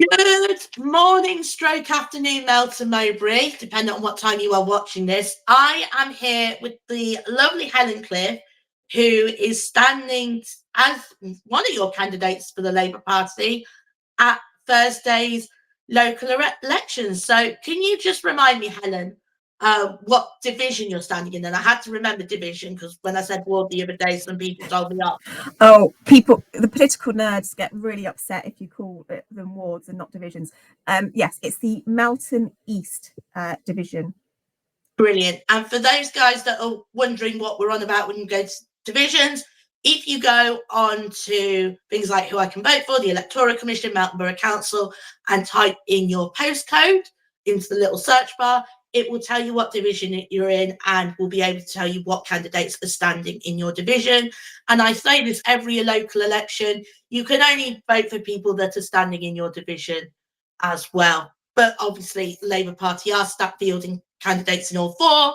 Good morning, stroke afternoon, Melton Mowbray, depending on what time you are watching this. I am here with the lovely Helen Cliff, who is standing as one of your candidates for the Labour Party at Thursday's local elections. So can you just remind me, Helen, what division you're standing in? And I had to remember division because when I said ward the other day, some people told me off. Oh, the political nerds get really upset if you call them wards and not divisions. Yes, it's the Melton East division. Brilliant. And for those guys that are wondering what we're on about when you go to divisions, if you go on to things like who I can vote for, the Electoral Commission, Melton Borough Council, and type in your postcode into the little search bar, it will tell you what division you're in and will be able to tell you what candidates are standing in your division. And I say this every local election, you can only vote for people that are standing in your division as well. But obviously, the Labour Party are fielding candidates in all four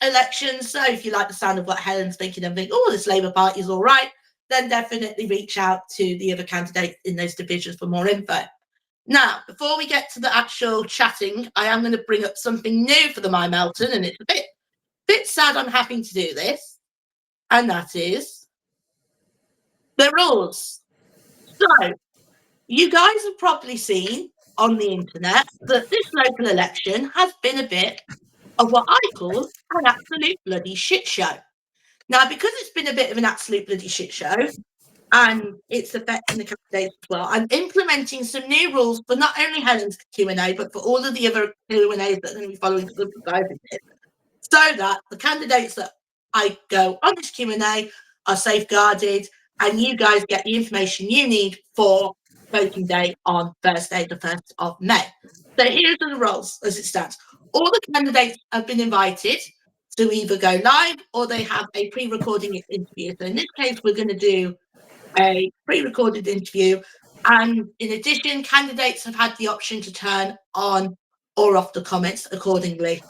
elections. So if you like the sound of what Helen's thinking and think, oh, this Labour Party is all right, then definitely reach out to the other candidates in those divisions for more info. Now, before we get to the actual chatting, I am going to bring up something new for the My Melton, and it's a bit sad I'm having to do this, and that is the rules. So, you guys have probably seen on the internet that this local election has been a bit of what I call an absolute bloody shit show. Now, because it's been a bit of an absolute bloody shit show, and it's affecting the candidates as well, I'm implementing some new rules for not only Helen's Q&A, but for all of the other Q&As that are going to be following the guys in this, so that the candidates that I go on this Q&A are safeguarded, and you guys get the information you need for voting day on Thursday, the 1st of May. So here's the rules as it stands. All the candidates have been invited to either go live or they have a pre-recording interview. So in this case, we're going to do a pre-recorded interview. And in addition, candidates have had the option to turn on or off the comments accordingly,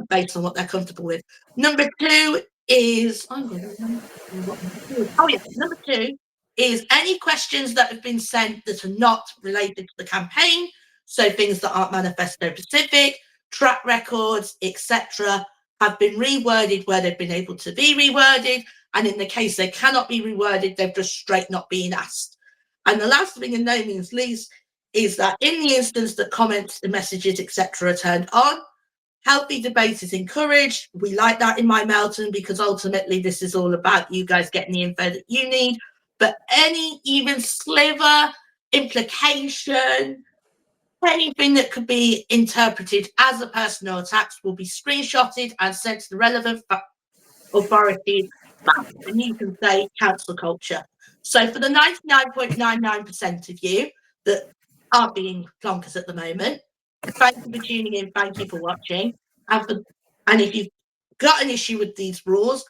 based on what they're comfortable with. Number two is, number two is any questions that have been sent that are not related to the campaign. So things that aren't manifesto specific, track records, etc., have been reworded where they've been able to be reworded. And in the case they cannot be reworded, they've just straight not been asked. And the last thing, and no means least, is that in the instance that comments and messages, etc., are turned on, healthy debate is encouraged. We like that in My Melton because ultimately this is all about you guys getting the info that you need. But any even sliver, implication, anything that could be interpreted as a personal attack will be screenshotted and sent to the relevant authorities, and you can say cancel culture. So for the 99.99% of you that aren't being plonkers at the moment, thank you for tuning in, thank you for watching. And if you've got an issue with these rules,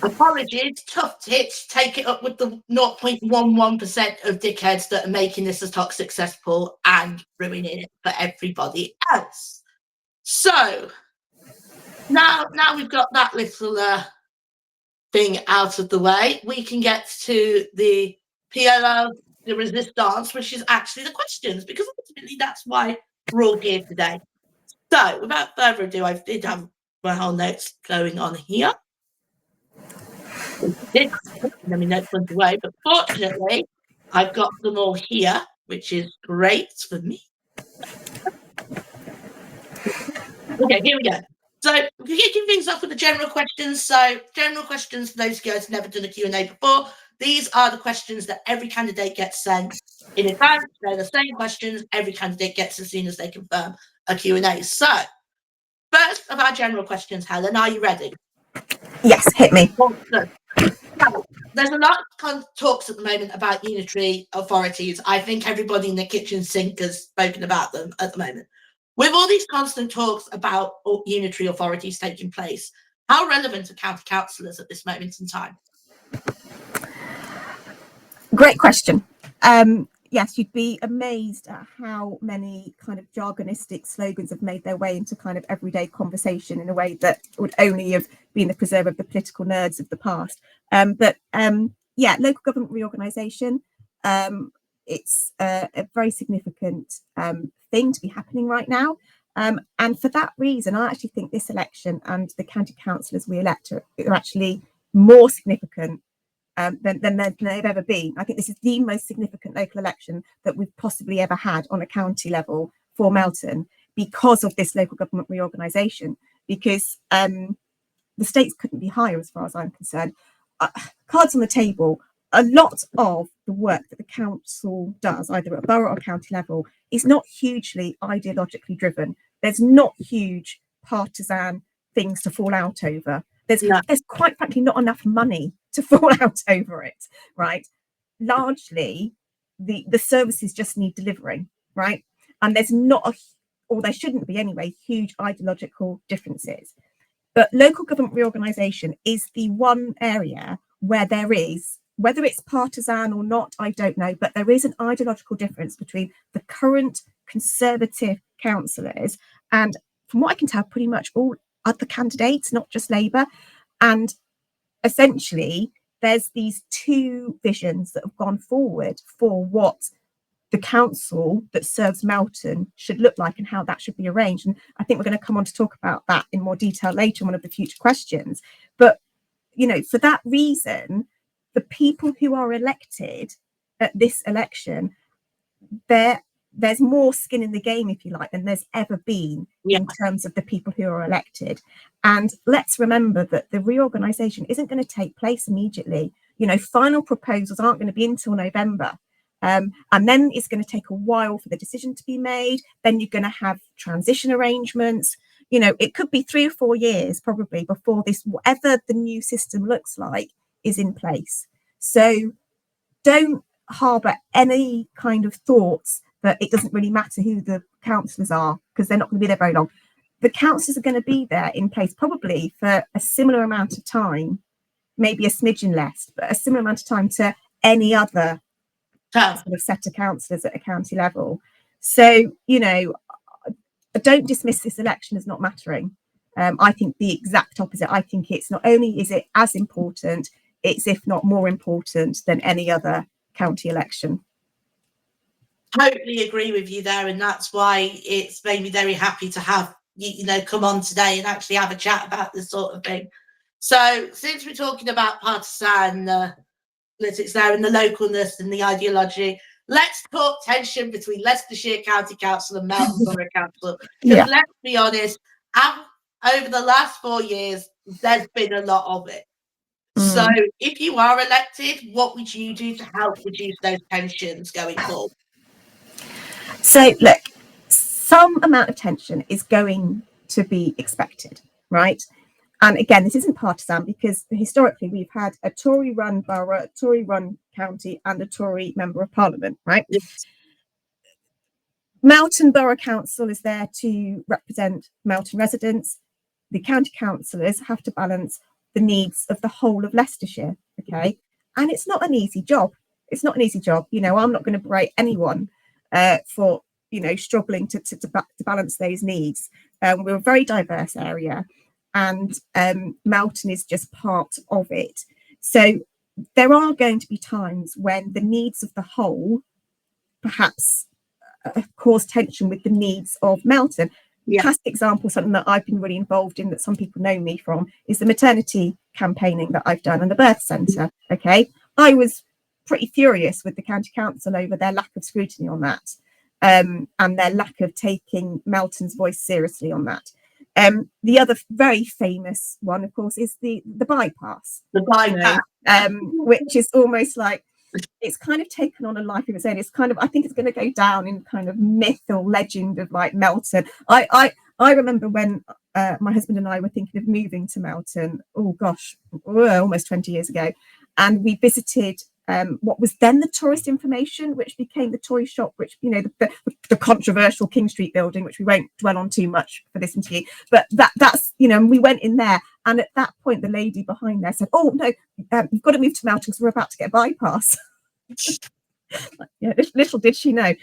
apologies, tough tits, take it up with the 0.11% of dickheads that are making this a toxic cesspool and ruining it for everybody else. So now we've got that little thing out of the way, we can get to the PLO, the resistance, which is actually the questions, because ultimately that's why we're all here today. So without further ado, I did have my whole notes going on here. Let me note them away, but fortunately I've got them all here, which is great for me. Okay, here we go. So we're kicking things off with the general questions. So general questions for those of you guys who've never done a Q&A before. These are the questions that every candidate gets sent in advance. They're the same questions every candidate gets as soon as they confirm a Q&A. So first of our general questions, Helen, are you ready? Yes, hit me. Now, there's a lot of talks at the moment about unitary authorities. I think everybody in the kitchen sink has spoken about them at the moment. With all these constant talks about unitary authorities taking place, how relevant are county councillors at this moment in time? Great question. Yes, you'd be amazed at how many kind of jargonistic slogans have made their way into kind of everyday conversation in a way that would only have been the preserve of the political nerds of the past. Yeah, local government reorganisation. it's a very significant thing to be happening right now. And for that reason, I actually think this election and the county councillors we elect are actually more significant than they've ever been. I think this is the most significant local election that we've possibly ever had on a county level for Melton because of this local government reorganisation, because the stakes couldn't be higher as far as I'm concerned. Cards on the table, a lot of the work that the council does, either at borough or county level, is not hugely ideologically driven. There's not huge partisan things to fall out over. There's quite frankly not enough money to fall out over it, right? Largely, the services just need delivering, right? And there's not, or there shouldn't be anyway, huge ideological differences. But local government reorganisation is the one area where there is, whether it's partisan or not, I don't know, but there is an ideological difference between the current Conservative councillors and, from what I can tell, pretty much all other candidates, not just Labour. And essentially, there's these two visions that have gone forward for what the council that serves Melton should look like and how that should be arranged. And I think we're going to come on to talk about that in more detail later in one of the future questions. But, you know, for that reason, the people who are elected at this election, there's more skin in the game, if you like, than there's ever been in terms of the people who are elected. And let's remember that the reorganisation isn't going to take place immediately. You know, final proposals aren't going to be until November. And then it's going to take a while for the decision to be made. Then you're going to have transition arrangements. You know, it could be 3 or 4 years probably before this, whatever the new system looks like, is in place. So don't harbour any kind of thoughts that it doesn't really matter who the councillors are, because they're not going to be there very long. The councillors are going to be there in place probably for a similar amount of time, maybe a smidgen less, but a similar amount of time to any other sort of set of councillors at a county level. So, you know, don't dismiss this election as not mattering. I think the exact opposite. I think it's not only is it as important, it's if not more important than any other county election. Totally agree with you there, and that's why it's made me very happy to have you know come on today and actually have a chat about this sort of thing. So since we're talking about partisan politics there and the localness and the ideology, let's talk tension between Leicestershire County Council and Melton Borough Council. Because let's be honest, over the last 4 years, there's been a lot of it. So if you are elected, what would you do to help reduce those tensions going forward? So look, some amount of tension is going to be expected, right? And again, this isn't partisan because historically we've had a Tory-run borough, a Tory-run county and a Tory member of parliament, right? Yes. Melton Borough Council is there to represent Melton residents. The county councillors have to balance the needs of the whole of Leicestershire, okay? And it's not an easy job. It's not an easy job. You know, I'm not going to berate anyone for, you know, struggling to balance those needs. We're a very diverse area, and Melton is just part of it. So there are going to be times when the needs of the whole perhaps cause tension with the needs of Melton. Classic example, something that I've been really involved in that some people know me from, is the maternity campaigning that I've done and the birth centre. Okay, I was pretty furious with the county council over their lack of scrutiny on that, and their lack of taking Melton's voice seriously on that. The other very famous one, of course, is the bypass. The bypass, which is almost like, it's kind of taken on a life of its own. It's kind of, I think it's going to go down in kind of myth or legend of like Melton. I remember when my husband and I were thinking of moving to Melton, oh gosh, almost 20 years ago, and we visited what was then the Tourist Information, which became the Tory Shop, which, you know, the controversial King Street building, which we won't dwell on too much for this interview, but that's, you know, and we went in there, and at that point the lady behind there said, oh no, you've got to move to Melton because we're about to get a bypass. Yeah, little did she know.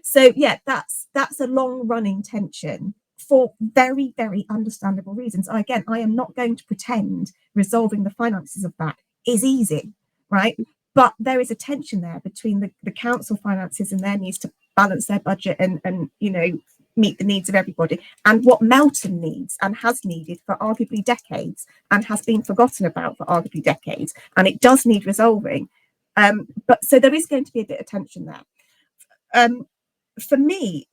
So yeah, that's a long running tension for very, very understandable reasons. Again, I am not going to pretend resolving the finances of that is easy, right? But there is a tension there between the council finances and their needs to balance their budget and meet the needs of everybody, and what Melton needs and has needed for arguably decades and has been forgotten about for arguably decades, and it does need resolving. But so there is going to be a bit of tension there. For me,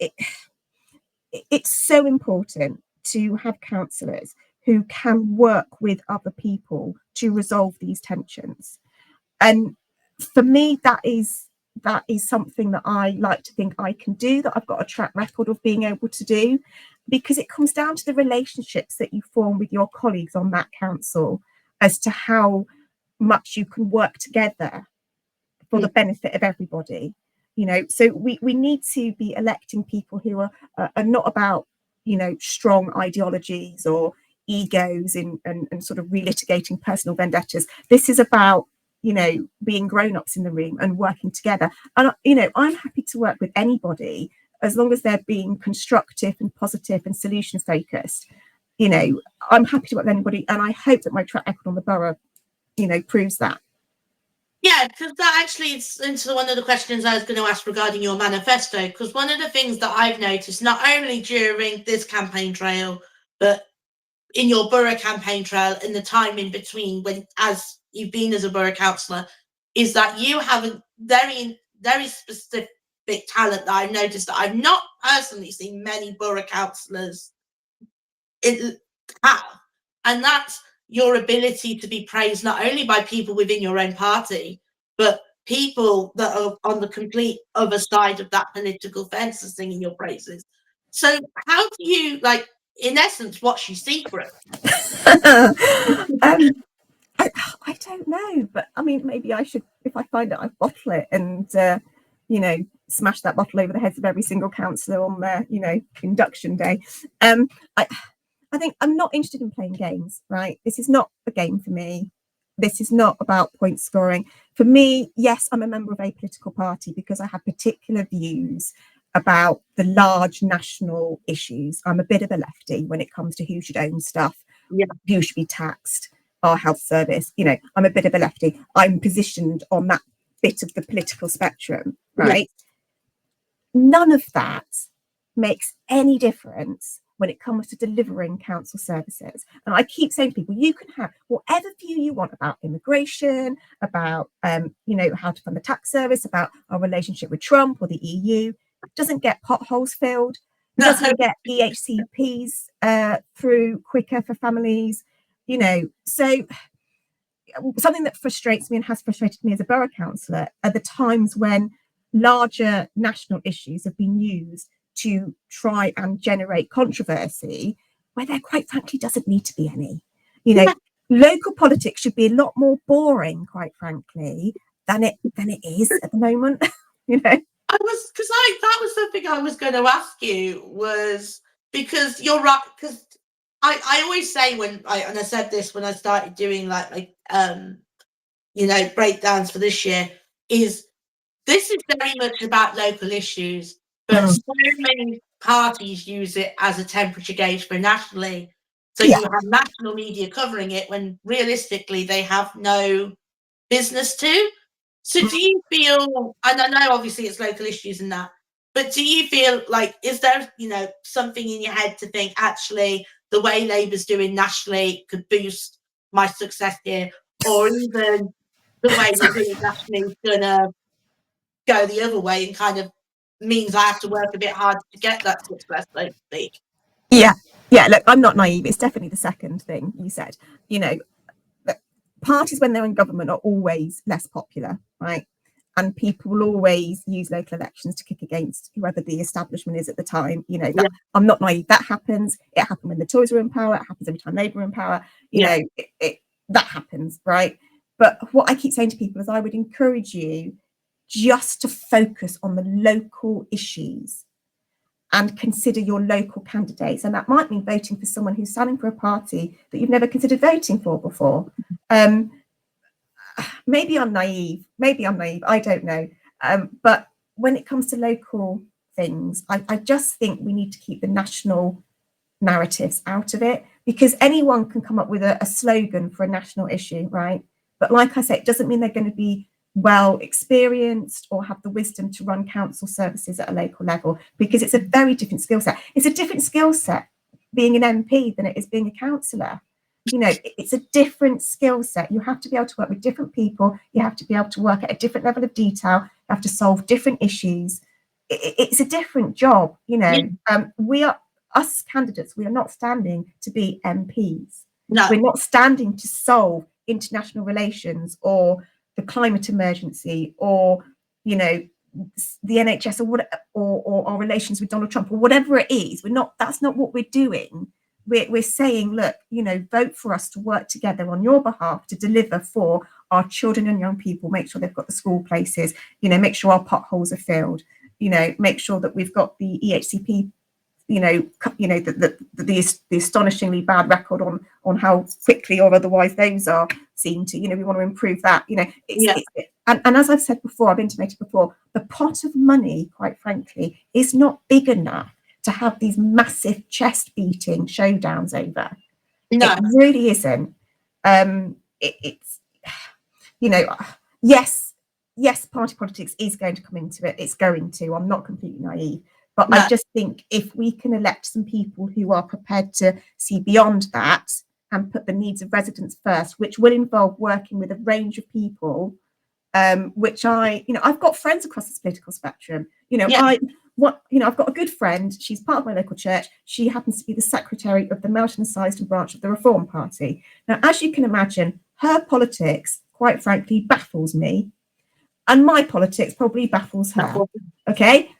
it's so important to have councillors who can work with other people to resolve these tensions. And for me, that is something that I like to think I can do, that I've got a track record of being able to do, because it comes down to the relationships that you form with your colleagues on that council as to how much you can work together for the benefit of everybody. So we need to be electing people who are not about strong ideologies or egos and sort of relitigating personal vendettas. This is about being grown-ups in the room and working together. And I'm happy to work with anybody as long as they're being constructive and positive and solution focused. I'm happy to work with anybody, and I hope that my track record on the borough proves that. Yeah, because that actually is into one of the questions I was going to ask regarding your manifesto, because one of the things that I've noticed, not only during this campaign trail, but in your borough campaign trail, in the time in between, when as you've been as a borough councillor, is that you have a very, very specific talent that I've noticed that I've not personally seen many borough councillors have, and that's your ability to be praised not only by people within your own party, but people that are on the complete other side of that political fence are singing your praises. So how do you, in essence, what's your secret? I don't know, but I mean, maybe I should, if I find it, I bottle it and smash that bottle over the heads of every single councillor on their induction day. I think I'm not interested in playing games, right? This is not a game for me. This is not about point scoring. For me, yes, I'm a member of a political party because I have particular views about the large national issues. I'm a bit of a lefty when it comes to who should own stuff, who should be taxed, our health service. I'm a bit of a lefty. I'm positioned on that bit of the political spectrum, right? Yeah. None of that makes any difference when it comes to delivering council services. And I keep saying to people, you can have whatever view you want about immigration, about how to fund the tax service, about our relationship with Trump or the EU. It doesn't get potholes filled. It doesn't get EHCPs through quicker for families. So something that frustrates me and has frustrated me as a borough councillor are the times when larger national issues have been used to try and generate controversy where there quite frankly doesn't need to be any. Local politics should be a lot more boring, quite frankly, than it is at the moment. That was something I was going to ask you, was because you're right, because I always say and I said this when I started doing breakdowns for this year, is this is very much about local issues, but so many parties use it as a temperature gauge for nationally. So you have national media covering it when realistically they have no business to. So do you feel, and I know obviously it's local issues and that, but do you feel like, is there, something in your head to think, actually, the way Labour's doing nationally could boost my success here, or even the way we're doing nationally is going to go the other way and kind of means I have to work a bit hard to get that success, so to speak? Yeah, look, I'm not naive. It's definitely the second thing you said. Parties when they're in government are always less popular, right? And people will always use local elections to kick against whoever the establishment is at the time. I'm not naive. That happens. It happened when the Tories were in power. It happens every time Labour are in power. That happens, right? But what I keep saying to people is I would encourage you just to focus on the local issues and consider your local candidates. And that might mean voting for someone who's standing for a party that you've never considered voting for before. Maybe I'm naive, I don't know. But when it comes to local things, I just think we need to keep the national narratives out of it, because anyone can come up with a slogan for a national issue, right? But like I say, it doesn't mean they're going to be well experienced or have the wisdom to run council services at a local level, because it's a very different skill set. It's a different skill set being an MP than it is being a councillor. You know, it's a different skill set. You have to be able to work with different people. You have to be able to work at a different level of detail. You have to solve different issues. It's a different job. You know, we are, us candidates, we are not standing to be MPs. No. We're not standing to solve international relations or the climate emergency, or, you know, the NHS, or our relations with Donald Trump, or whatever it is. We're not. That's not what we're doing. We're saying, look, you know, vote for us to work together on your behalf to deliver for our children and young people. Make sure they've got the school places. You know, make sure our potholes are filled. You know, make sure that we've got the EHCP. The astonishingly bad record on how quickly or otherwise those are seen to, you know, we want to improve that, you know. And as I've said before, I've intimated before, the pot of money, quite frankly, is not big enough to have these massive chest beating showdowns over. No. It really isn't. It's, you know, yes, party politics is going to come into it. It's going to. I'm not completely naive. But no. I just think if we can elect some people who are prepared to see beyond that and put the needs of residents first, which will involve working with a range of people, which I've got friends across this political spectrum. You know, I've got a good friend. She's part of my local church. She happens to be the secretary of the Melton Syston branch of the Reform Party. Now, as you can imagine, her politics, quite frankly, baffles me, and my politics probably baffles her. Okay.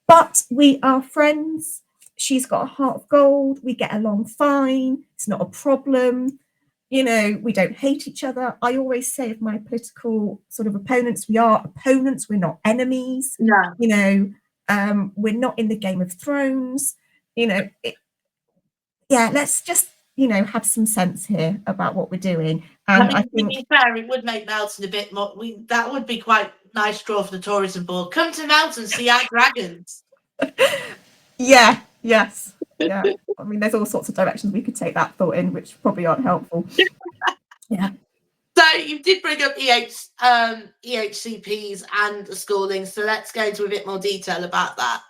But we are friends. She's got a heart of gold. We get along fine. It's not a problem. You know, we don't hate each other. I always say of my political sort of opponents, we are opponents. We're not enemies. No. You know, we're not in the Game of Thrones. You know, let's just, you know, have some sense here about what we're doing. And I think, to be fair, it would make Melton a bit more. That would be quite nice draw for the tourism board. Come to Melton, see our dragons. Yeah. I mean, there's all sorts of directions we could take that thought in, which probably aren't helpful. Yeah. So you did bring up EHCPs and the schooling. So let's go into a bit more detail about that.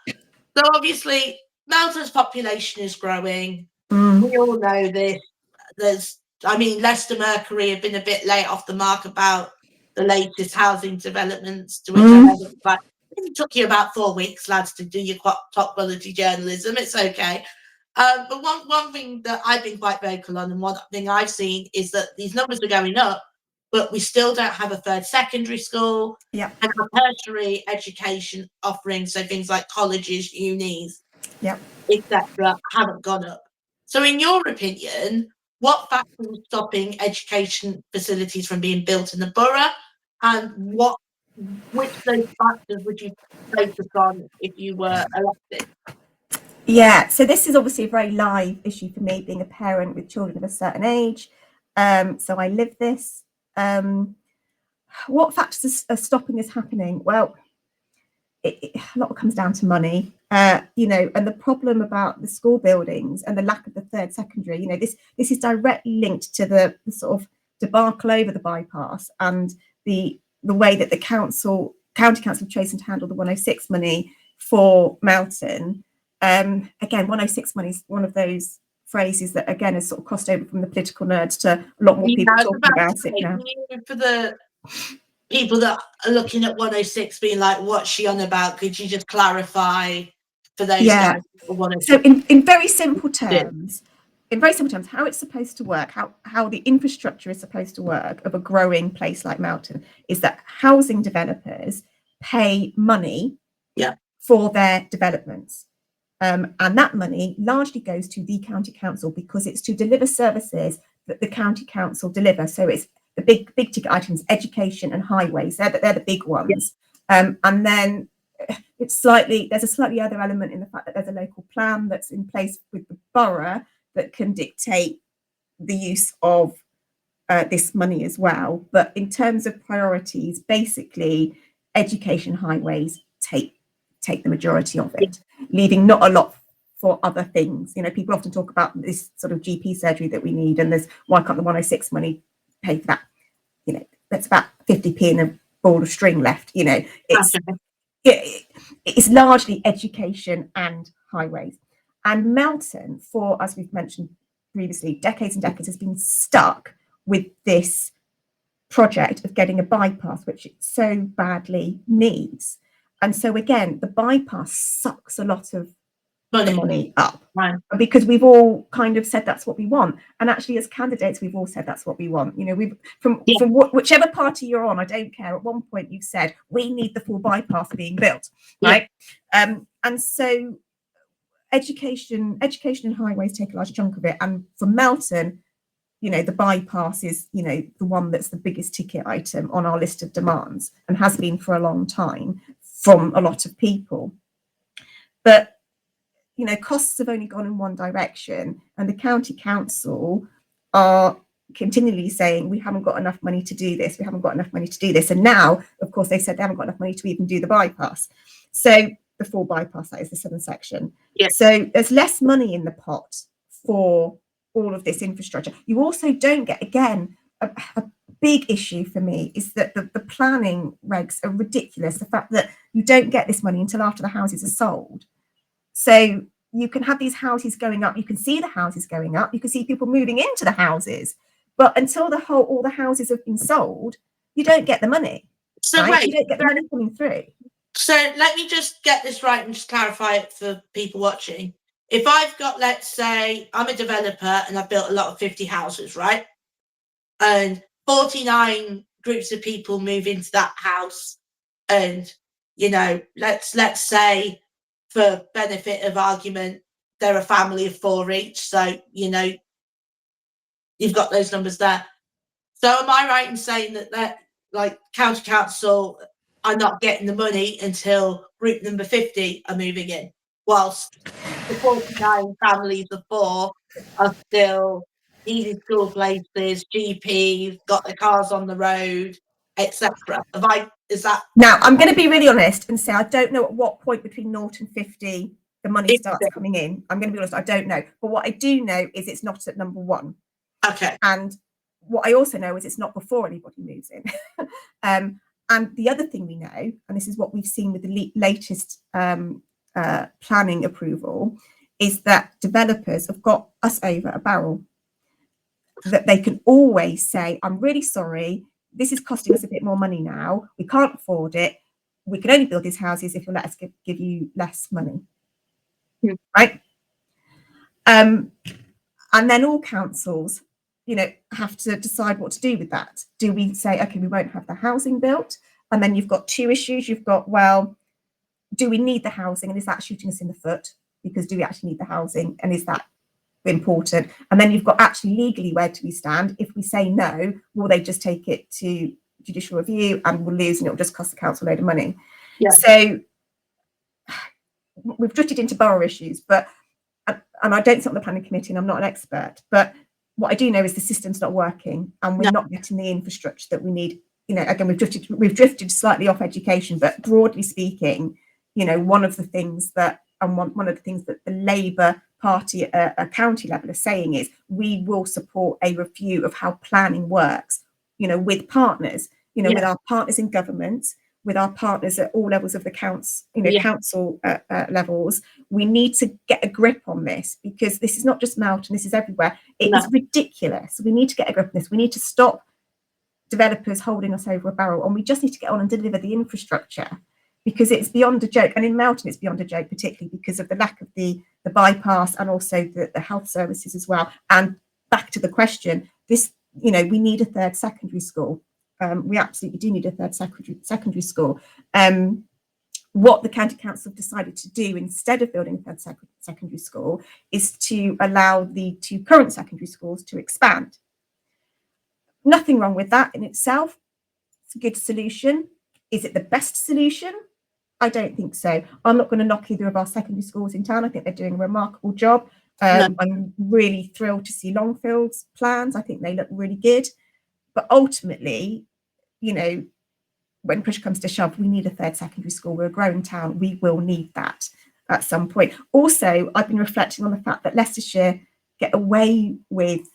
So obviously, Melton's population is growing. We all know this. Leicester Mercury have been a bit late off the mark about the latest housing developments, to which I know that it took you about 4 weeks, lads, to do your top quality journalism. It's okay. But one thing that I've been quite vocal on, and one thing I've seen, is that these numbers are going up, but we still don't have a third secondary school. Yeah. And a tertiary education offering, so things like colleges, unis, etc., haven't gone up. So in your opinion, what factors are stopping education facilities from being built in the borough, and which of those factors would you focus on if you were elected? Yeah, so this is obviously a very live issue for me, being a parent with children of a certain age. So I live this. What factors are stopping this happening? Well, a lot comes down to money, you know, and the problem about the school buildings and the lack of the third secondary, you know, this is directly linked to the sort of debacle over the bypass and the way that the county council have chosen to handle the 106 money for Melton. Again, 106 money is one of those phrases that, again, has sort of crossed over from the political nerds to a lot more people talking about it now. For the people that are looking at 106 being like, what's she on about? Could you just clarify for those guys? So in very simple terms, how it's supposed to work, how the infrastructure is supposed to work of a growing place like Melton is that housing developers pay money for their developments. And that money largely goes to the county council because it's to deliver services that the county council deliver. So it's the big ticket items, education and highways. They're the big ones. And then there's a slightly other element in the fact that there's a local plan that's in place with the borough that can dictate the use of this money as well. But in terms of priorities, basically education, highways take the majority of it, leaving not a lot for other things. You know, people often talk about this sort of GP surgery that we need, and there's why can't the 106 money pay for that? You know, that's about 50p ball of string left. You know, Okay. it's largely education and highways. And Melton, for, as we've mentioned previously, decades and decades, has been stuck with this project of getting a bypass, which it so badly needs. And so again, the bypass sucks a lot of the money up, right, because we've all kind of said that's what we want. And actually, as candidates, we've all said that's what we want. You know, we've from whichever party you're on, I don't care. At one point, you've said we need the full bypass being built, right? And so education and highways take a large chunk of it. And for Melton, you know, the bypass is, you know, the one that's the biggest ticket item on our list of demands, and has been for a long time from a lot of people. But, you know, costs have only gone in one direction, and the county council are continually saying we haven't got enough money to do this, we haven't got enough money to do this. And now, of course, they said they haven't got enough money to even do the bypass. So the full bypass, that is the southern section. So there's less money in the pot for all of this infrastructure. You also don't get, again, a big issue for me is that the planning regs are ridiculous. The fact that you don't get this money until after the houses are sold. So you can have these houses going up, you can see the houses going up, you can see people moving into the houses, but until all the houses have been sold, you don't get the money. So right? wait, You don't get the money coming through. So let me just get this right and just clarify it for people watching. If I've got, let's say, I'm a developer and I've built a lot of 50 houses, right? And 49 groups of people move into that house, and, you know, let's say, for benefit of argument, they're a family of 4 each. So, you know, you've got those numbers there. So am I right in saying that like county council are not getting the money until group number 50 are moving in, whilst the 49 families of 4 are still needing school places, GPs, got their cars on the road, etc. Is that? Now, I'm going to be really honest and say I don't know at what point between 0 and 50 the money starts coming in. I'm going to be honest, I don't know. But what I do know is it's not at number 1. Okay. And what I also know is it's not before anybody moves in. And the other thing we know, and this is what we've seen with the latest planning approval, is that developers have got us over a barrel. That they can always say, I'm really sorry, this is costing us a bit more money now, we can't afford it, we can only build these houses if you'll let us give you less money. Right? And then all councils, you know, have to decide what to do with that. Do we say, okay, we won't have the housing built? And then you've got 2 issues. You've got, well, do we need the housing? And is that shooting us in the foot? Because do we actually need the housing? And is that important? And then you've got actually legally, where do we stand? If we say no, will they just take it to judicial review and we'll lose, and it'll just cost the council a load of money? So we've drifted into borough issues, but, and I don't sit on the planning committee and I'm not an expert, but what I do know is the system's not working and we're not getting the infrastructure that we need. You know, again, we've drifted slightly off education, but broadly speaking, you know, one of the things that the Labour Party at a county level are saying is we will support a review of how planning works, you know, with partners, you know, with our partners in government, with our partners at all levels of the council, you know, council levels. We need to get a grip on this, because this is not just Melton, this is everywhere. It is ridiculous. We need to get a grip on this. We need to stop developers holding us over a barrel, and we just need to get on and deliver the infrastructure, because it's beyond a joke. And in Melton, it's beyond a joke, particularly because of the lack of the bypass and also the health services as well. And back to the question, this, you know, we need a 3rd secondary school. We absolutely do need a 3rd secondary school. What the county council have decided to do instead of building a 3rd secondary school is to allow the 2 current secondary schools to expand. Nothing wrong with that in itself. It's a good solution. Is it the best solution? I don't think so. I'm not going to knock either of our secondary schools in town. I think they're doing a remarkable job. I'm really thrilled to see Longfield's plans. I think they look really good. But ultimately, you know, when push comes to shove, we need a 3rd secondary school. We're a growing town. We will need that at some point. Also, I've been reflecting on the fact that Leicestershire get away with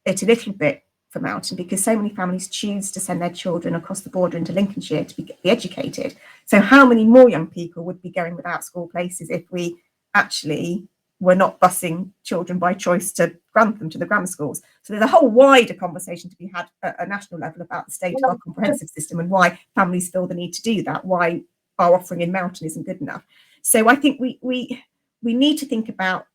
it a little bit for Melton, because so many families choose to send their children across the border into Lincolnshire to be educated. So how many more young people would be going without school places if we actually were not busing children by choice to Grantham, to the grammar schools? So there's a whole wider conversation to be had at a national level about the state of our comprehensive system and why families feel the need to do that, why our offering in Melton isn't good enough. So I think we need to think about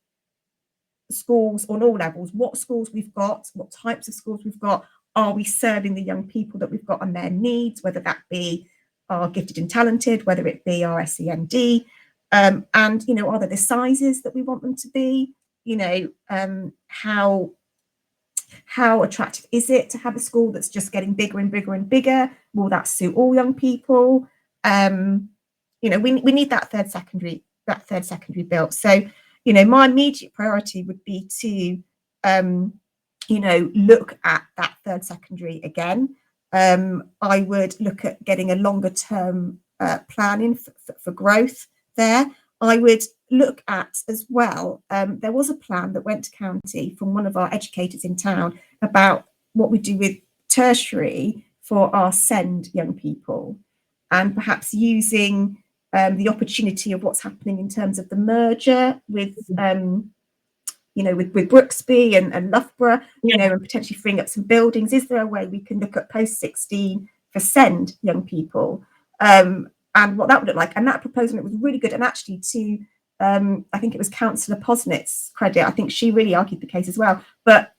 schools on all levels, what schools we've got, what types of schools we've got. Are we serving the young people that we've got and their needs, whether that be our gifted and talented, whether it be our SEND, and, you know, are there the sizes that we want them to be? You know, how attractive is it to have a school that's just getting bigger and bigger and bigger? Will that suit all young people? You know, we need that third secondary built. So, you know, my immediate priority would be to, you know, look at that third secondary again. I would look at getting a longer term planning for growth there. I would look at as well, there was a plan that went to county from one of our educators in town about what we do with tertiary for our SEND young people, and perhaps using the opportunity of what's happening in terms of the merger with, you know, with Brooksby and Loughborough, you know, and potentially freeing up some buildings. Is there a way we can look at post-16 for SEND young people, and what that would look like? And that proposal, it was really good. And actually to, I think it was Councillor Posnett's credit, I think she really argued the case as well. But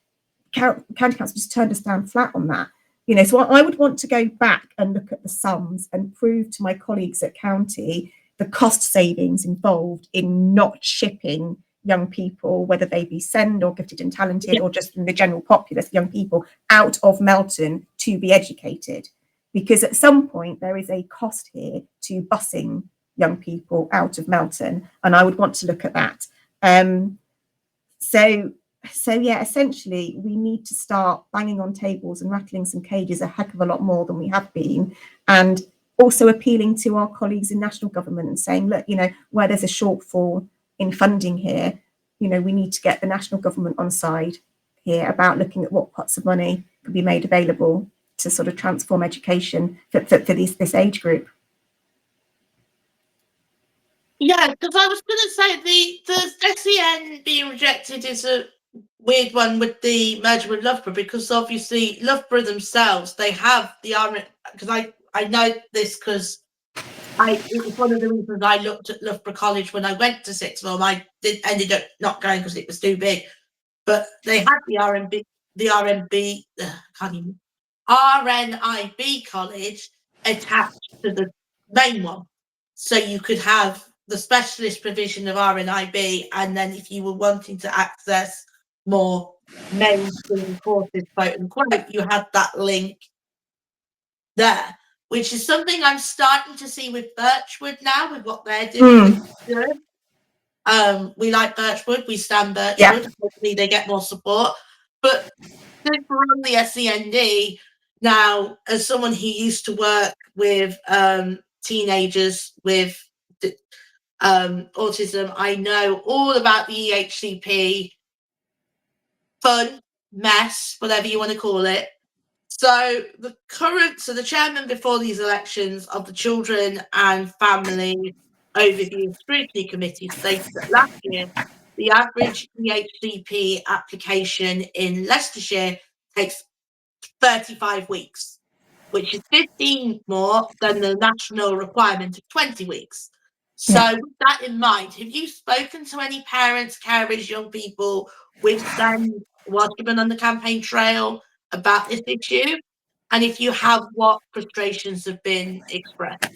County Council just turned us down flat on that. You know, so I would want to go back and look at the sums and prove to my colleagues at county the cost savings involved in not shipping young people, whether they be SEND or gifted and talented, or just in the general populace, young people out of Melton to be educated. Because at some point there is a cost here to busing young people out of Melton, and I would want to look at that. So yeah, essentially we need to start banging on tables and rattling some cages a heck of a lot more than we have been, and also appealing to our colleagues in national government and saying, look, you know, where there's a shortfall in funding here, you know, we need to get the national government on side here about looking at what pots of money could be made available to sort of transform education for this age group. Yeah, because I was going to say the SEN being rejected is a weird one with the merger with Loughborough, because obviously Loughborough themselves, they have the because I know this because it was one of the reasons I looked at Loughborough College when I went to sixth form. I ended up not going because it was too big, but they had the RNIB college attached to the main one, so you could have the specialist provision of RNIB, and then if you were wanting to access more mainstream courses, quote unquote, you had that link there, which is something I'm starting to see with Birchwood now, with what they're doing. We like Birchwood, we stand Birchwood. Yeah. Hopefully they get more support. But since we're on the SEND now, as someone who used to work with teenagers with autism, I know all about the EHCP fun mess, whatever you want to call it. So the chairman before these elections of the Children and Family Overview Scrutiny Committee stated that last year the average EHCP application in Leicestershire takes 35 weeks, which is 15 more than the national requirement of 20 weeks. So with that in mind, have you spoken to any parents, carers, young people with SEND whilst you've been on the campaign trail about this issue? And if you have, what frustrations have been expressed?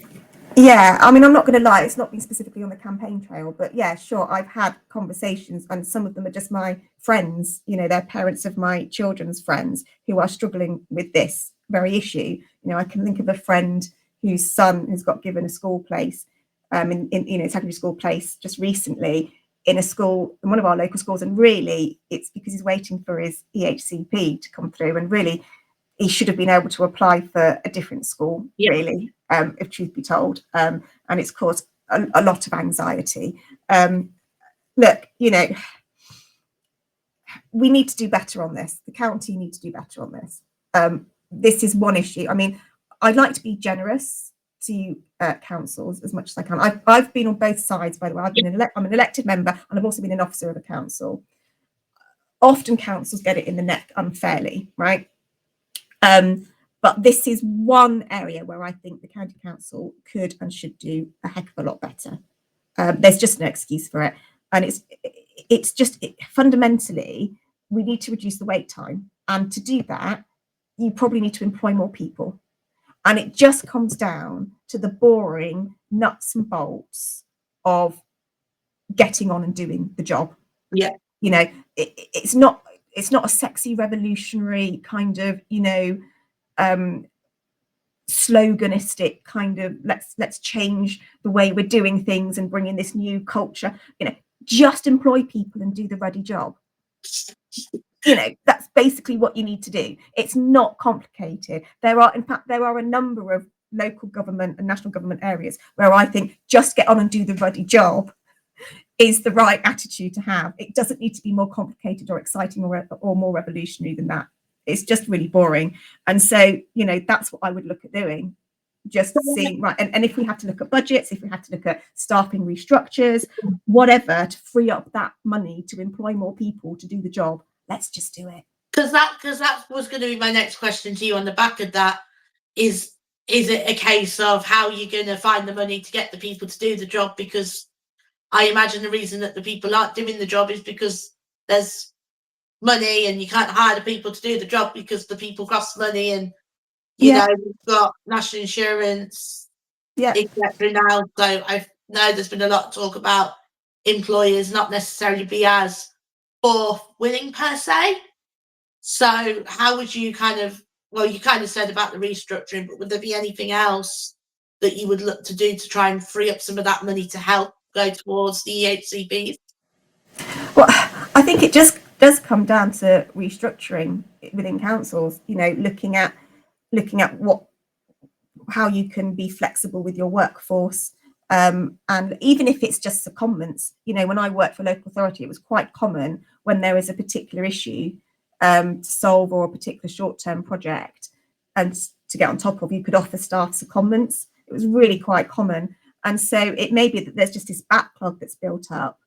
Yeah, I mean, I'm not going to lie, it's not been specifically on the campaign trail, but yeah, sure, I've had conversations, and some of them are just my friends, you know, they're parents of my children's friends who are struggling with this very issue. You know, I can think of a friend whose son has got given a school place, in you know, secondary school place just recently in a school, in one of our local schools, and really it's because he's waiting for his EHCP to come through, and really he should have been able to apply for a different school, really, if truth be told, and it's caused a lot of anxiety. Look, you know, we need to do better on this. The county needs to do better on this. this is one issue. I mean, I'd like to be generous to councils as much as I can. I've been on both sides, by the way. I'm an elected member, and I've also been an officer of a council. Often councils get it in the neck unfairly, right? But this is one area where I think the county council could and should do a heck of a lot better. There's just no excuse for it, and it's just fundamentally we need to reduce the wait time, and to do that, you probably need to employ more people. And it just comes down to the boring nuts and bolts of getting on and doing the job. Yeah. You know, it's not a sexy revolutionary kind of, sloganistic kind of let's change the way we're doing things and bring in this new culture. Just employ people and do the ruddy job. That's basically what you need to do. It's not complicated. There are a number of local government and national government areas where I think just get on and do the ruddy job is the right attitude to have. It doesn't need to be more complicated or exciting or more revolutionary than that. It's just really boring. And so, that's what I would look at doing. Just seeing, right. And if we have to look at budgets, if we have to look at staffing restructures, whatever, to free up that money to employ more people to do the job, let's just do it. Because that was going to be my next question to you on the back of that. Is it a case of how you're going to find the money to get the people to do the job? Because I imagine the reason that the people aren't doing the job is because there's money and you can't hire the people to do the job because the people cost money, and you know we've got national insurance, etc. now. So I know there's been a lot of talk about employers not necessarily be as forth-willing per se. So how would you you kind of said about the restructuring, but would there be anything else that you would look to do to try and free up some of that money to help go towards the EHCPs? Well, I think it just does come down to restructuring within councils, looking at how you can be flexible with your workforce. And even if it's just secondments, when I worked for local authority, it was quite common when there is a particular issue to solve or a particular short-term project and to get on top of, you could offer staff secondments. It was really quite common. And so it may be that there's just this backlog that's built up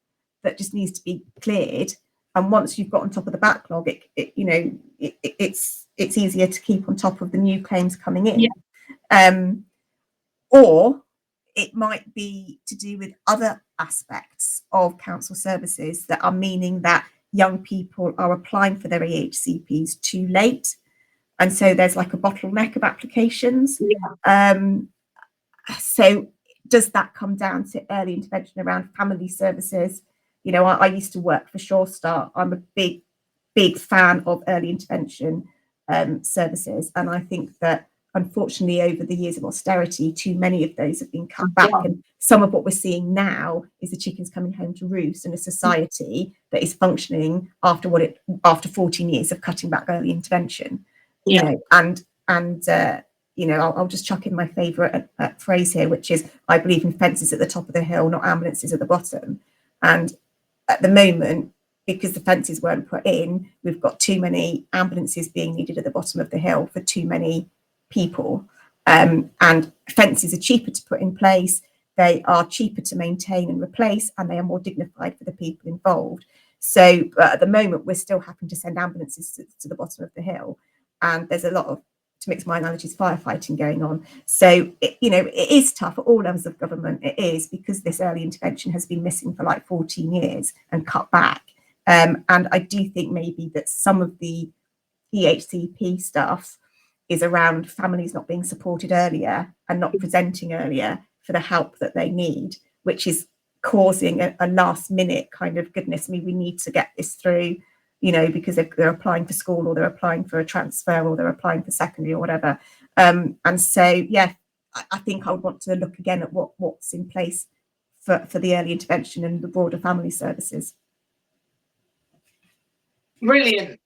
that just needs to be cleared. And once you've got on top of the backlog, it's easier to keep on top of the new claims coming in. Yeah. Or it might be to do with other aspects of council services that are meaning that young people are applying for their EHCPs too late. And so there's like a bottleneck of applications. Yeah. So does that come down to early intervention around family services? I used to work for Sure Start. I'm a big fan of early intervention services. And I think that unfortunately over the years of austerity, too many of those have been cut back. Yeah. And some of what we're seeing now is the chickens coming home to roost in a society that is functioning after 14 years of cutting back early intervention. Yeah. I'll just chuck in my favourite phrase here, which is I believe in fences at the top of the hill, not ambulances at the bottom. And at the moment, because the fences weren't put in, we've got too many ambulances being needed at the bottom of the hill for too many people. And fences are cheaper to put in place, they are cheaper to maintain and replace, and they are more dignified for the people involved. So at the moment, we're still having to send ambulances to the bottom of the hill. And there's a lot of, to mix my analogies, firefighting going on. So, it is tough at all levels of government. It is, because this early intervention has been missing for like 14 years and cut back. And I do think maybe that some of the EHCP stuff is around families not being supported earlier and not presenting earlier for the help that they need, which is causing a last minute kind of, goodness me, we need to get this through, because they're applying for school, or they're applying for a transfer, or they're applying for secondary or whatever. And so, yeah, I think I would want to look again at what's in place for the early intervention and the broader family services. Brilliant.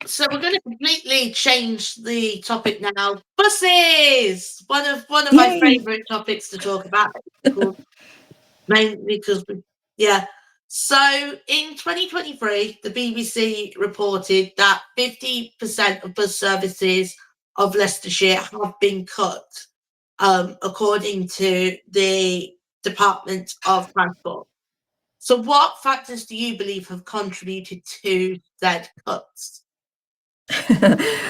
So we're going to completely change the topic now. Buses, one of my favourite topics to talk about, mainly because So in 2023, the BBC reported that 50% of bus services of Leicestershire have been cut, according to the Department of Transport. So what factors do you believe have contributed to said cuts?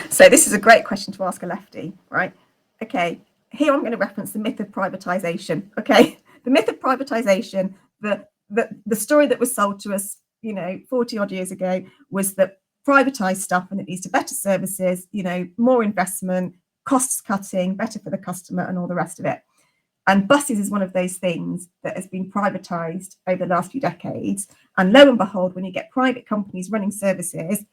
So this is a great question to ask a lefty, right? Okay, here I'm going to reference the myth of privatisation. Okay, the myth of privatisation, the story that was sold to us, 40 odd years ago, was that privatised stuff and it leads to better services, more investment, costs cutting, better for the customer, and all the rest of it. And buses is one of those things that has been privatised over the last few decades. And lo and behold, when you get private companies running services,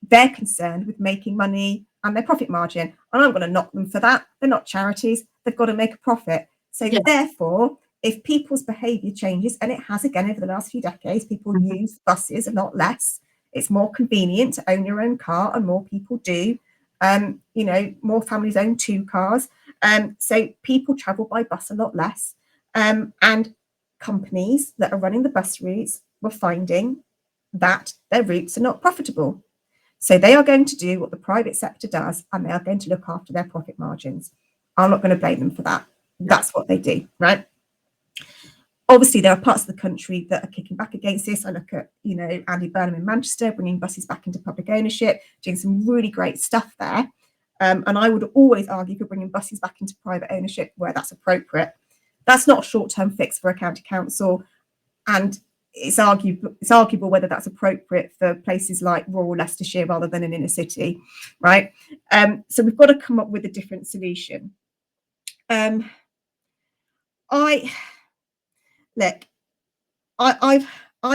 they're concerned with making money and their profit margin. And I'm going to knock them for that. They're not charities. They've got to make a profit. So therefore, if people's behaviour changes, and it has again over the last few decades, people use buses a lot less. It's more convenient to own your own car, and more people do. More families own 2 cars. So people travel by bus a lot less. And companies that are running the bus routes were finding that their routes are not profitable. So they are going to do what the private sector does, and they are going to look after their profit margins. I'm not going to blame them for that. That's what they do, right? Obviously, there are parts of the country that are kicking back against this. I look at, Andy Burnham in Manchester, bringing buses back into public ownership, doing some really great stuff there. And I would always argue for bringing buses back into private ownership where that's appropriate. That's not a short-term fix for a county council, and it's arguable whether that's appropriate for places like rural Leicestershire rather than an inner city, right? So we've got to come up with a different solution. I've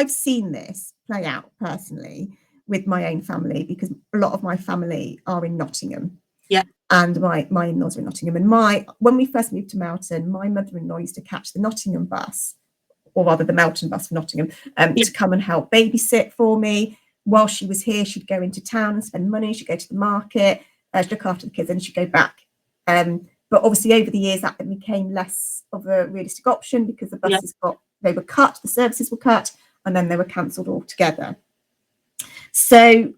seen this play out personally with my own family, because a lot of my family are in Nottingham. Yeah. And my in-laws are in Nottingham. And when we first moved to Melton, my mother-in-law used to catch the Nottingham bus, or rather the Melton bus for Nottingham, to come and help babysit for me. While she was here, she'd go into town and spend money. She'd go to the market, she'd look after the kids, and she'd go back. But obviously over the years that became less of a realistic option, because the buses they were cut, the services were cut, and then they were cancelled altogether. So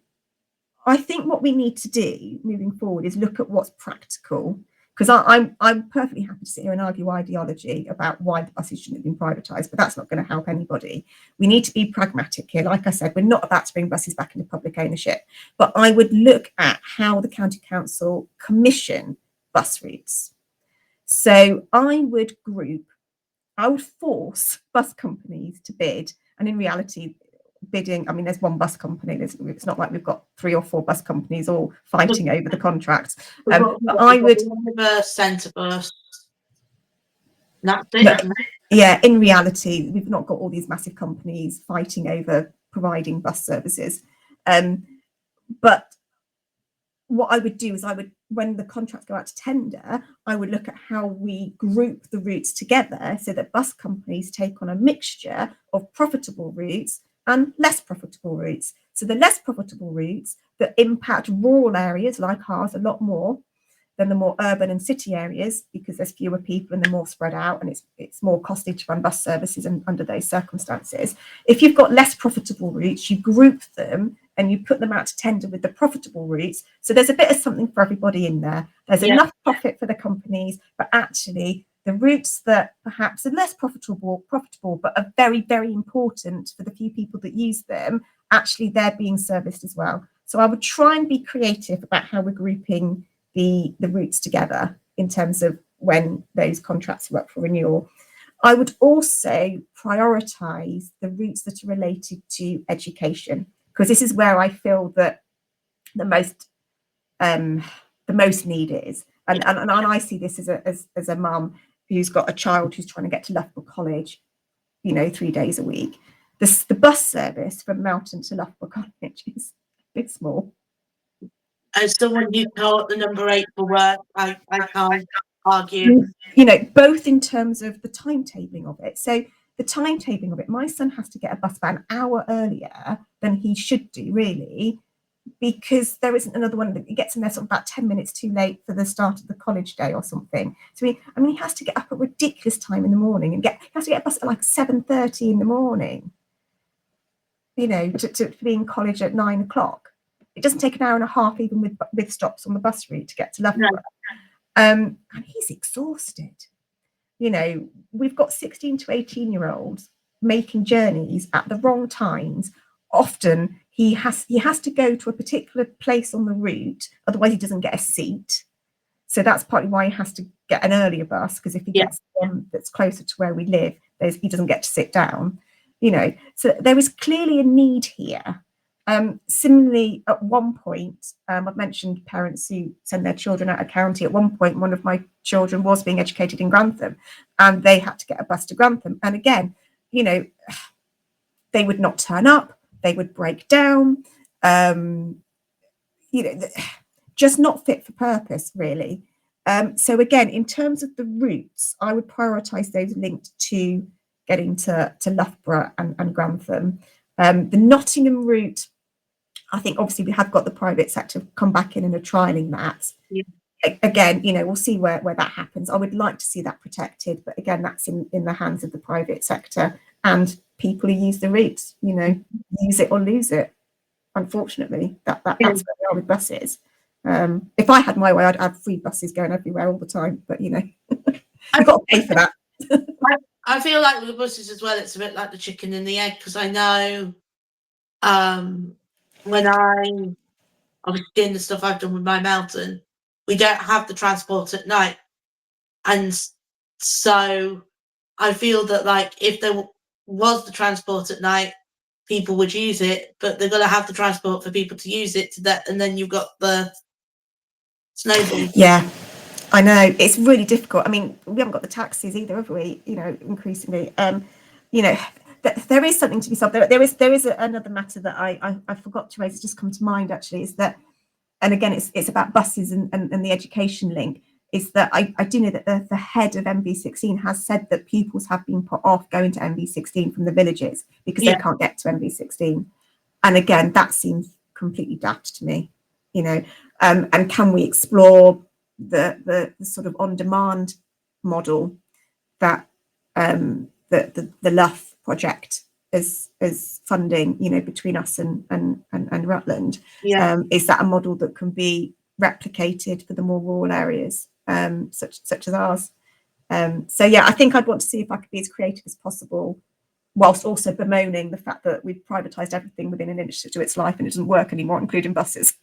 I think what we need to do moving forward is look at what's practical, because I'm perfectly happy to sit here and argue ideology about why the buses shouldn't have been privatised, but that's not going to help anybody. We need to be pragmatic here. Like I said, we're not about to bring buses back into public ownership, but I would look at how the county council commission bus routes. So I would force bus companies to bid, and in reality, bidding, there's one bus company. It's not like we've got 3 or 4 bus companies all fighting over the contracts. But I would centre bus. That's it. Yeah, in reality, we've not got all these massive companies fighting over providing bus services. But what I would do is when the contracts go out to tender, I would look at how we group the routes together so that bus companies take on a mixture of profitable routes and less profitable routes. So the less profitable routes that impact rural areas like ours a lot more than the more urban and city areas, because there's fewer people and they're more spread out, and it's more costly to run bus services under those circumstances. If you've got less profitable routes, you group them and you put them out to tender with the profitable routes. So there's a bit of something for everybody in there. There's enough profit for the companies, but actually the routes that perhaps are less profitable, but are very, very important for the few people that use them, actually they're being serviced as well. So I would try and be creative about how we're grouping the routes together in terms of when those contracts are up for renewal. I would also prioritise the routes that are related to education, because this is where I feel that the most need is. And I see this as a mum who's got a child who's trying to get to Loughborough College, 3 days a week. The bus service from Melton to Loughborough College is a bit small. As someone who taught the number 8 for work, I can't argue. Both in terms of the timetabling of it. So the timetabling of it, my son has to get a bus about an hour earlier than he should do, really, because there isn't another one that gets in there sort of about 10 minutes too late for the start of the college day or something. So he has to get up at a ridiculous time in the morning and he has to get a bus at like 7:30 in the morning. you know, to be in college at 9 o'clock. It doesn't take an hour and a half, even with stops on the bus route, to get to Loughborough. No. And he's exhausted. You know, we've got 16 to 18-year-olds making journeys at the wrong times. Often he has to go to a particular place on the route, otherwise he doesn't get a seat. So that's partly why he has to get an earlier bus, because if he gets one that's closer to where we live, he doesn't get to sit down. You know, so there is clearly a need here. Similarly, at one point, I've mentioned parents who send their children out of county. At one point, one of my children was being educated in Grantham, and they had to get a bus to Grantham. And again, you know, they would not turn up, they would break down, you know, just not fit for purpose, really. So again, in terms of the routes, I would prioritise those linked to getting to Loughborough and Grantham. The Nottingham route, I think obviously we have got the private sector come back in and are trialling that. Yeah. Again, you know, we'll see where that happens. I would like to see that protected, but again, that's in the hands of the private sector and people who use the routes, you know, use it or lose it. Unfortunately, that's where we are with buses. If I had my way, I'd have free buses going everywhere all the time, but you know, you've got to pay for that. I feel like with the buses as well, it's a bit like the chicken and the egg, because I know when I was doing the stuff I've done with my Melton, we don't have the transport at night. And so I feel that, like, if there was the transport at night, people would use it, but they've got to have the transport for people to use it, and then you've got the snowball. Yeah, I know, it's really difficult. I mean, we haven't got the taxis either, have we? You know, increasingly, you know, there is something to be solved. There is another matter that I forgot to raise. It's just come to mind actually. Is that, and again, it's about buses and the education link. Is that I do know that the head of MV16 has said that pupils have been put off going to MV16 from the villages because they can't get to MV16. And again, that seems completely daft to me. You know, and can we explore the sort of on-demand model that the Luff project is funding, you know, between us and Rutland? Is that a model that can be replicated for the more rural areas, such as ours? So yeah, I think I'd want to see if I could be as creative as possible, whilst also bemoaning the fact that we've privatised everything within an inch to its life and it doesn't work anymore, including buses.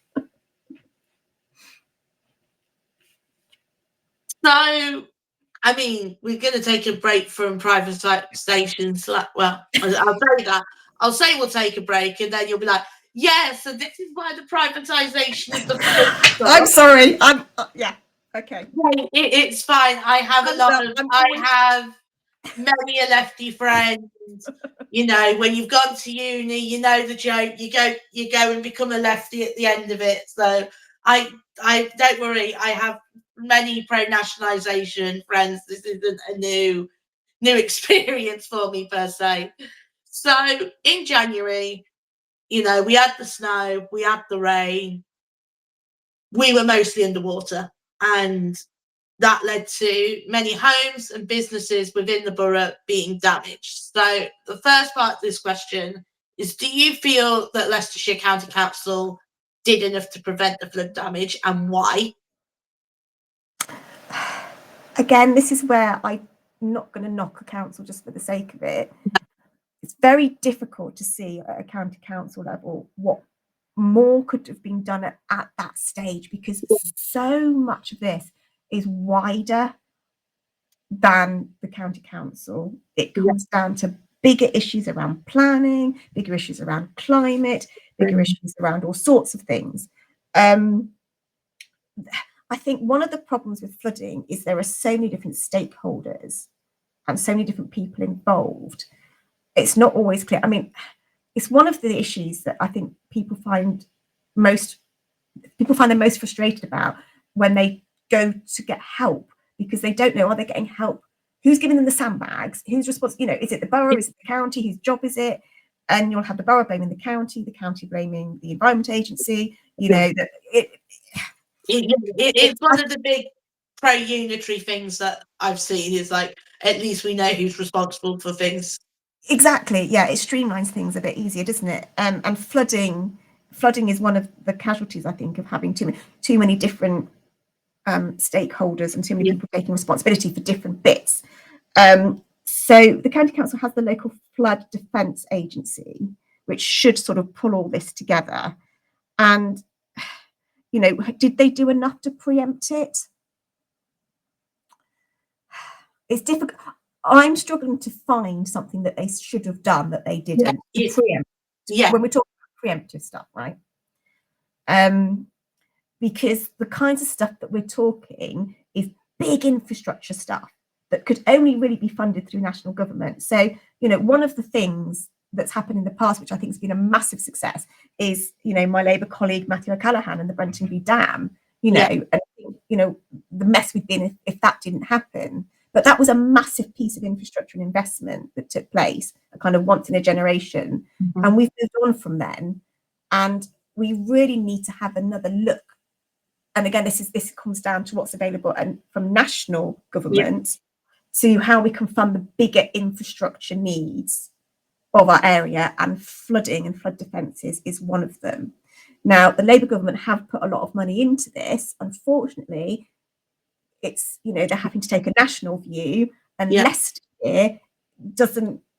So, I mean, we're going to take a break from privatisation. Well, I'll say that. I'll say we'll take a break, and then you'll be like, yeah, so this is why the privatisation of the... I'm sorry. Yeah, okay. It's fine. I have many a lefty friend. You know, when you've gone to uni, you know the joke. You go and become a lefty at the end of it. So I don't worry. I have many pro-nationalisation friends. This isn't a new experience for me per se. So in January, you know, we had the snow, we had the rain, we were mostly underwater, and that led to many homes and businesses within the borough being damaged. So the first part of this question is, do you feel that Leicestershire County Council did enough to prevent the flood damage, and why? Again, this is where I'm not going to knock a council just for the sake of it. It's very difficult to see at a county council level what more could have been done at that stage, because so much of this is wider than the county council. It comes down to bigger issues around planning, bigger issues around climate, bigger issues around all sorts of things. I think one of the problems with flooding is there are so many different stakeholders and so many different people involved. It's not always clear. I mean, it's one of the issues that I think people find the most frustrated about when they go to get help, because they don't know, are they getting help? Who's giving them the sandbags? Who's responsible? You know, is it the borough? Is it the county? Whose job is it? And you'll have the borough blaming the county blaming the Environment Agency. You know, that it's one of the big pro-unitary things that I've seen is, like, at least we know who's responsible for things. Exactly. Yeah, it streamlines things a bit easier, doesn't it? And flooding is one of the casualties, I think, of having too many different stakeholders and too many people taking responsibility for different bits. So the county council has the local flood defence agency, which should sort of pull all this together. And did they do enough to preempt it? It's difficult. I'm struggling to find something that they should have done that they didn't to preempt. Yeah. When we're talking about preemptive stuff, right? Because the kinds of stuff that we're talking is big infrastructure stuff that could only really be funded through national government. So, one of the things that's happened in the past, which I think has been a massive success, is, my Labour colleague Matthew O'Callaghan and the Brentonby Dam, and, the mess we'd been if that didn't happen. But that was a massive piece of infrastructure and investment that took place, a kind of once in a generation. Mm-hmm. And we've moved on from then. And we really need to have another look. And again, this comes down to what's available and from national government to how we can fund the bigger infrastructure needs of our area, and flooding and flood defences is one of them. Now, the Labour government have put a lot of money into this. Unfortunately, it's, they're having to take a national view, and Leicestershire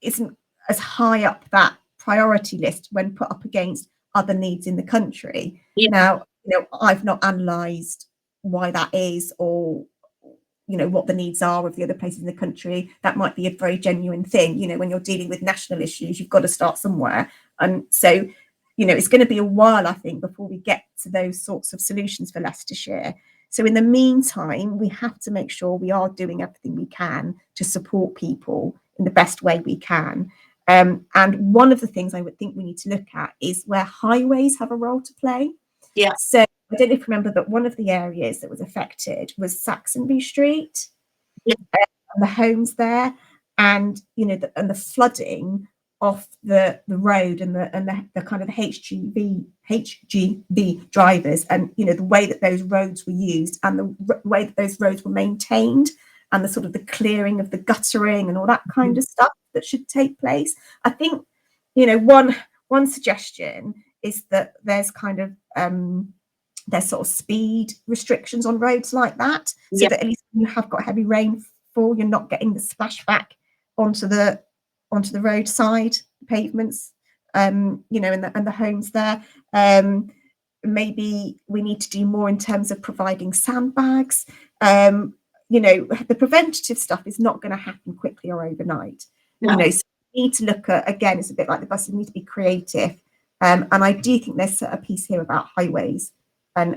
isn't as high up that priority list when put up against other needs in the country. Now, I've not analysed why that is, or what the needs are of the other places in the country. That might be a very genuine thing. When you're dealing with national issues, you've got to start somewhere. And so, it's going to be a while, I think, before we get to those sorts of solutions for Leicestershire. So in the meantime, we have to make sure we are doing everything we can to support people in the best way we can. And one of the things I would think we need to look at is where highways have a role to play. Yeah. So I don't know if you remember, but one of the areas that was affected was Saxonby Street, and the homes there, and and the flooding off the road and the kind of the HGV drivers, and the way that those roads were used, and the way that those roads were maintained, and the sort of the clearing of the guttering and all that kind of stuff that should take place. I think one suggestion is that there's kind of there's sort of speed restrictions on roads like that, so that at least when you have got heavy rainfall, you're not getting the splashback onto the roadside pavements, and the homes there. Maybe we need to do more in terms of providing sandbags. The preventative stuff is not going to happen quickly or overnight. So we need to look at, again, it's a bit like the buses, we need to be creative. And I do think there's a piece here about highways and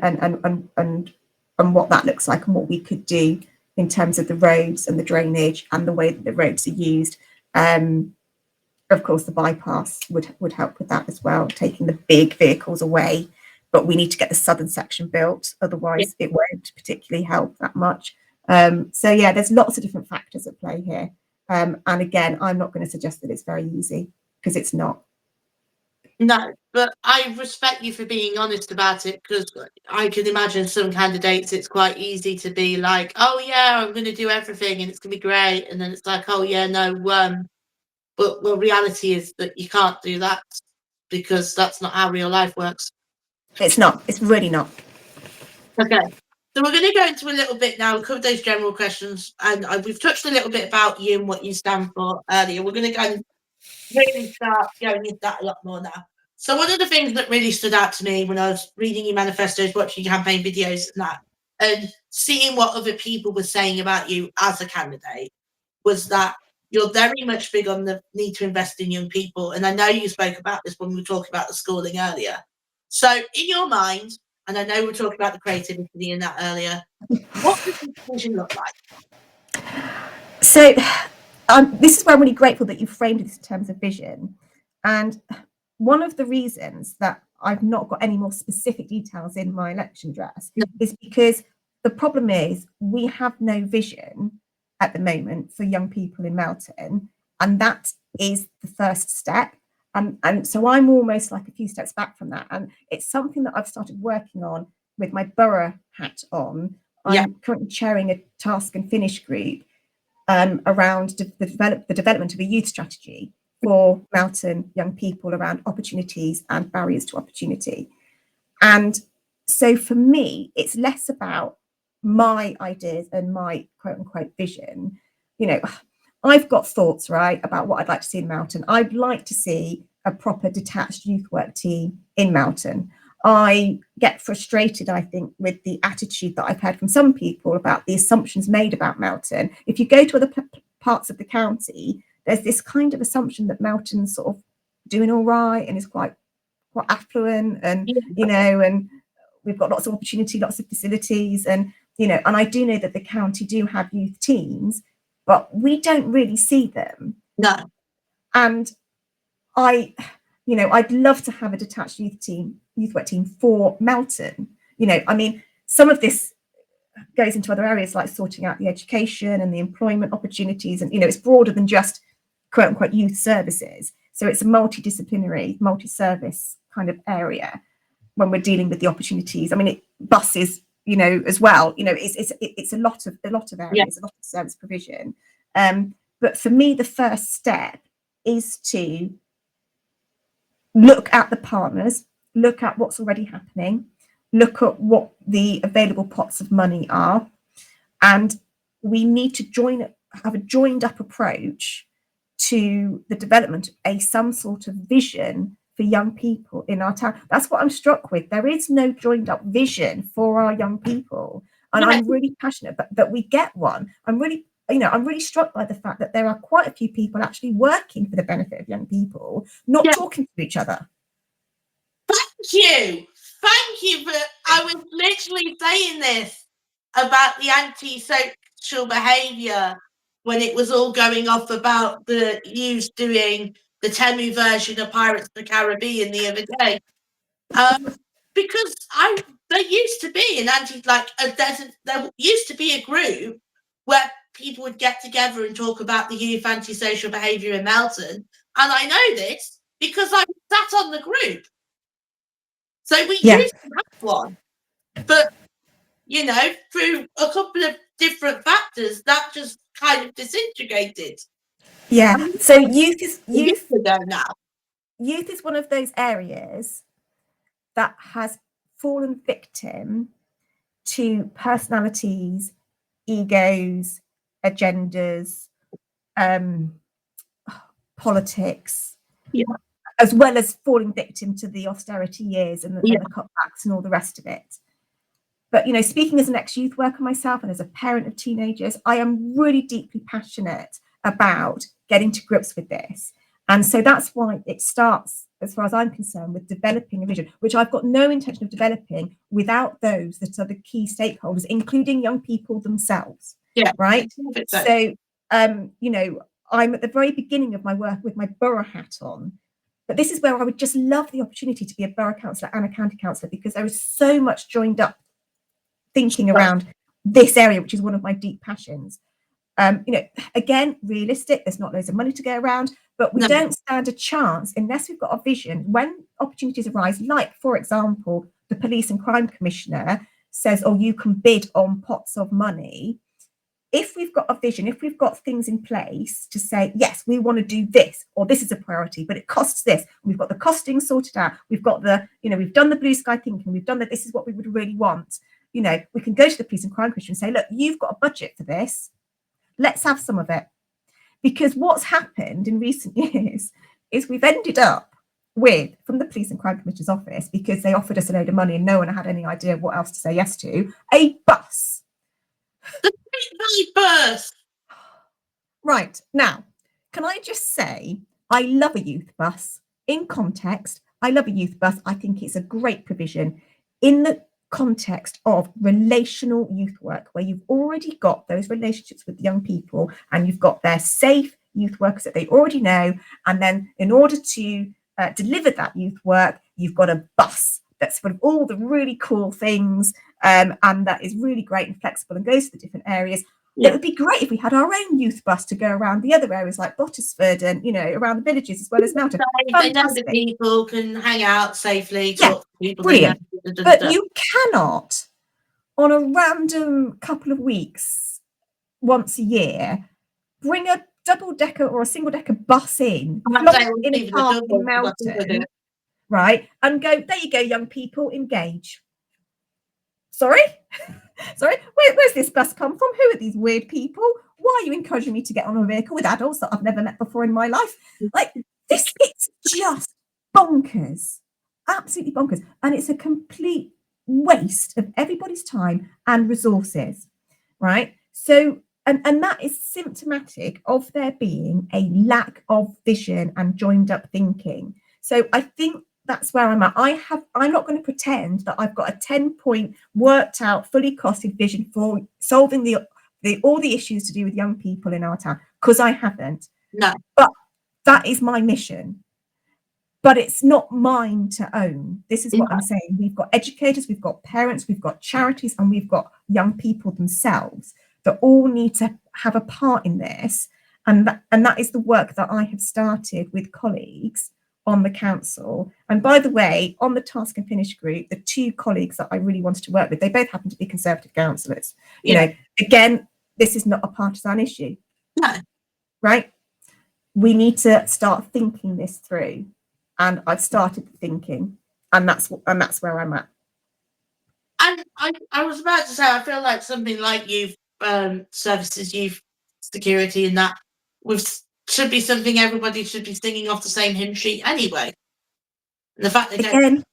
what that looks like, and what we could do in terms of the roads and the drainage and the way that the roads are used. Of course, the bypass would help with that as well, taking the big vehicles away. But we need to get the southern section built, otherwise it won't particularly help that much. So there's lots of different factors at play here. And again, I'm not going to suggest that it's very easy, because it's not. No, but I respect you for being honest about it, because I can imagine some candidates, it's quite easy to be like, oh yeah, I'm going to do everything and it's going to be great. And then it's like, oh yeah, no, but the reality is that you can't do that, because that's not how real life works. It's not. It's really not. Okay. So we're going to go into a little bit now, cover those general questions. And we've touched a little bit about you and what you stand for earlier. We're going to go and really start going into that a lot more now. So one of the things that really stood out to me when I was reading your manifestos, watching your campaign videos and that, and seeing what other people were saying about you as a candidate, was that you're very much big on the need to invest in young people. And I know you spoke about this when we were talking about the schooling earlier. So in your mind, and I know we were talking about the creativity in that earlier, what does this vision look like? So this is why I'm really grateful that you framed this in terms of vision. And one of the reasons that I've not got any more specific details in my election address is because the problem is we have no vision at the moment for young people in Melton, and that is the first step. And so I'm almost like a few steps back from that, and it's something that I've started working on with my borough hat on. I'm currently chairing a task and finish group around the development of a youth strategy for Melton young people around opportunities and barriers to opportunity. And so for me, it's less about my ideas and my quote unquote vision. You know, I've got thoughts, right, about what I'd like to see in Melton. I'd like to see a proper detached youth work team in Melton. I get frustrated, I think, with the attitude that I've heard from some people about the assumptions made about Melton. If you go to other parts of the county, there's this kind of assumption that Melton's sort of doing all right and is quite affluent, and you know, and we've got lots of opportunity, lots of facilities, and you know, and I do know that the county do have youth teams, but we don't really see them. No. And you know, I'd love to have a detached youth work team for Melton. You know, I mean, some of this goes into other areas like sorting out the education and the employment opportunities, and you know, it's broader than just quote unquote youth services. So it's a multidisciplinary, multi-service kind of area when we're dealing with the opportunities. I mean, buses, you know, as well. You know, it's a lot of areas, a lot of service provision. But for me, the first step is to look at the partners, look at what's already happening, look at what the available pots of money are, and we need to have a joined up approach to the development of some sort of vision for young people in our town. That's what I'm struck with. There is no joined up vision for our young people, and I'm really passionate that we get one. I'm really struck by the fact that there are quite a few people actually working for the benefit of young people, not talking to each other. Thank you for, I was literally saying this about the antisocial behaviour when it was all going off about the youths doing the Temu version of Pirates of the Caribbean the other day. Because there used to be there used to be a group where people would get together and talk about the youth antisocial behaviour in Melton. And I know this because I sat on the group. So we used to have one. But, you know, through a couple of different factors, that just kind of disintegrated. Yeah. So youth is one of those areas that has fallen victim to personalities, egos, agendas, politics, as well as falling victim to the austerity years and the cutbacks and all the rest of it. But, you know, speaking as an ex-youth worker myself and as a parent of teenagers, I am really deeply passionate about getting to grips with this. And so that's why it starts, as far as I'm concerned, with developing a vision, which I've got no intention of developing without those that are the key stakeholders, including young people themselves. Yeah. Right. So, you know, I'm at the very beginning of my work with my borough hat on. But this is where I would just love the opportunity to be a borough councillor and a county councillor, because there is so much joined up thinking around this area, which is one of my deep passions. You know, again, realistic, there's not loads of money to go around, but we don't stand a chance unless we've got a vision. When opportunities arise, like, for example, the Police and Crime Commissioner says, oh, you can bid on pots of money. If we've got a vision, if we've got things in place to say, yes, we want to do this, or this is a priority, but it costs this, we've got the costing sorted out, we've got the, you know, we've done the blue sky thinking, we've done that, this is what we would really want. You know, we can go to the Police and Crime Commission and say, look, you've got a budget for this, let's have some of it. Because what's happened in recent years is we've ended up with, from the Police and Crime Commissioner's office, because they offered us a load of money and no one had any idea what else to say yes to, a bus. The bus. Right, now, can I just say, I love a youth bus. In context, I love a youth bus. I think it's a great provision in the context of relational youth work, where you've already got those relationships with young people and you've got their safe youth workers that they already know. And then in order to deliver that youth work, you've got a bus that's full of all the really cool things and that is really great and flexible and goes to the different areas. It would be great if we had our own youth bus to go around the other areas like Bottisford and, you know, around the villages as well as Melton. They know that people can hang out safely, talk to people. Brilliant. But you cannot, on a random couple of weeks, once a year, bring a double-decker or a single-decker bus in, I'm plonk saying in a even park double, in because I think I Melton, do. right, and go, there you go, young people, engage. Sorry? Sorry, where's this bus come from? Who are these weird people? Why are you encouraging me to get on a vehicle with adults that I've never met before in my life? Like, this, it's just bonkers, absolutely bonkers. And it's a complete waste of everybody's time and resources, right? So, and that is symptomatic of there being a lack of vision and joined up thinking. So I think that's where I'm at. I'm not going to pretend that I've got a 10-point worked out, fully costed vision for solving all the issues to do with young people in our town, because I haven't. No. But that is my mission. But it's not mine to own. This is what I'm saying. We've got educators, we've got parents, we've got charities, and we've got young people themselves that all need to have a part in this. And that is the work that I have started with colleagues on the council. And by the way, on the Task and Finish group, the 2 colleagues that I really wanted to work with, they both happen to be Conservative councillors. You know, again, this is not a partisan issue. No. Right? We need to start thinking this through. And I've started thinking, and that's where I'm at. And I was about to say, I feel like something like youth services, youth security, and that should be something everybody should be singing off the same hymn sheet anyway. And the fact that again,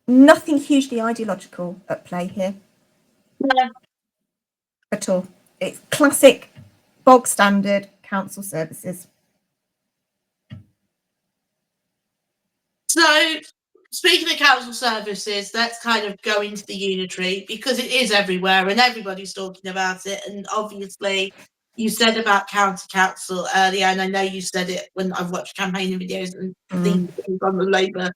nothing hugely ideological at play here. No. At all. It's classic, bog standard council services. So, speaking of council services, let's kind of go into the unitary, because it is everywhere and everybody's talking about it. And obviously, you said about county council earlier, and I know you said it when I've watched campaigning videos and things on the Labour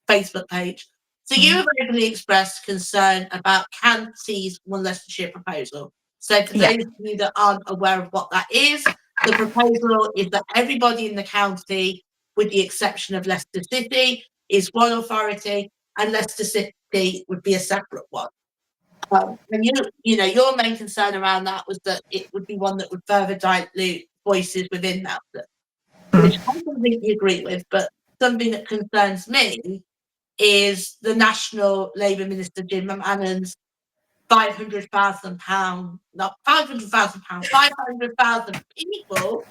Facebook page. So you have openly expressed concern about County's One Leicestershire proposal. So for those of you that aren't aware of what that is, the proposal is that everybody in the county, with the exception of Leicester City, is one authority, and Leicester City would be a separate one. And you know, your main concern around that was that it would be one that would further dilute voices within Melton, which I completely agree with. But something that concerns me is the National Labour Minister Jim McMahon's £500,000, not £500,000, 500,000 people.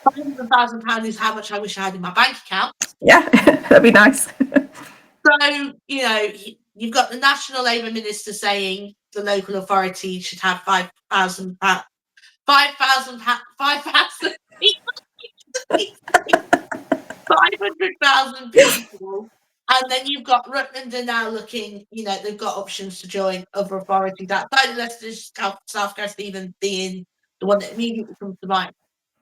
£500,000 is how much I wish I had in my bank account. Yeah, that'd be nice. So, you know, you've got the National Labour Minister saying the local authority should have 5,000 people. And then you've got Rutland are now looking, you know, they've got options to join other authorities outside of Leicester, South Coast even being the one that immediately comes to mind.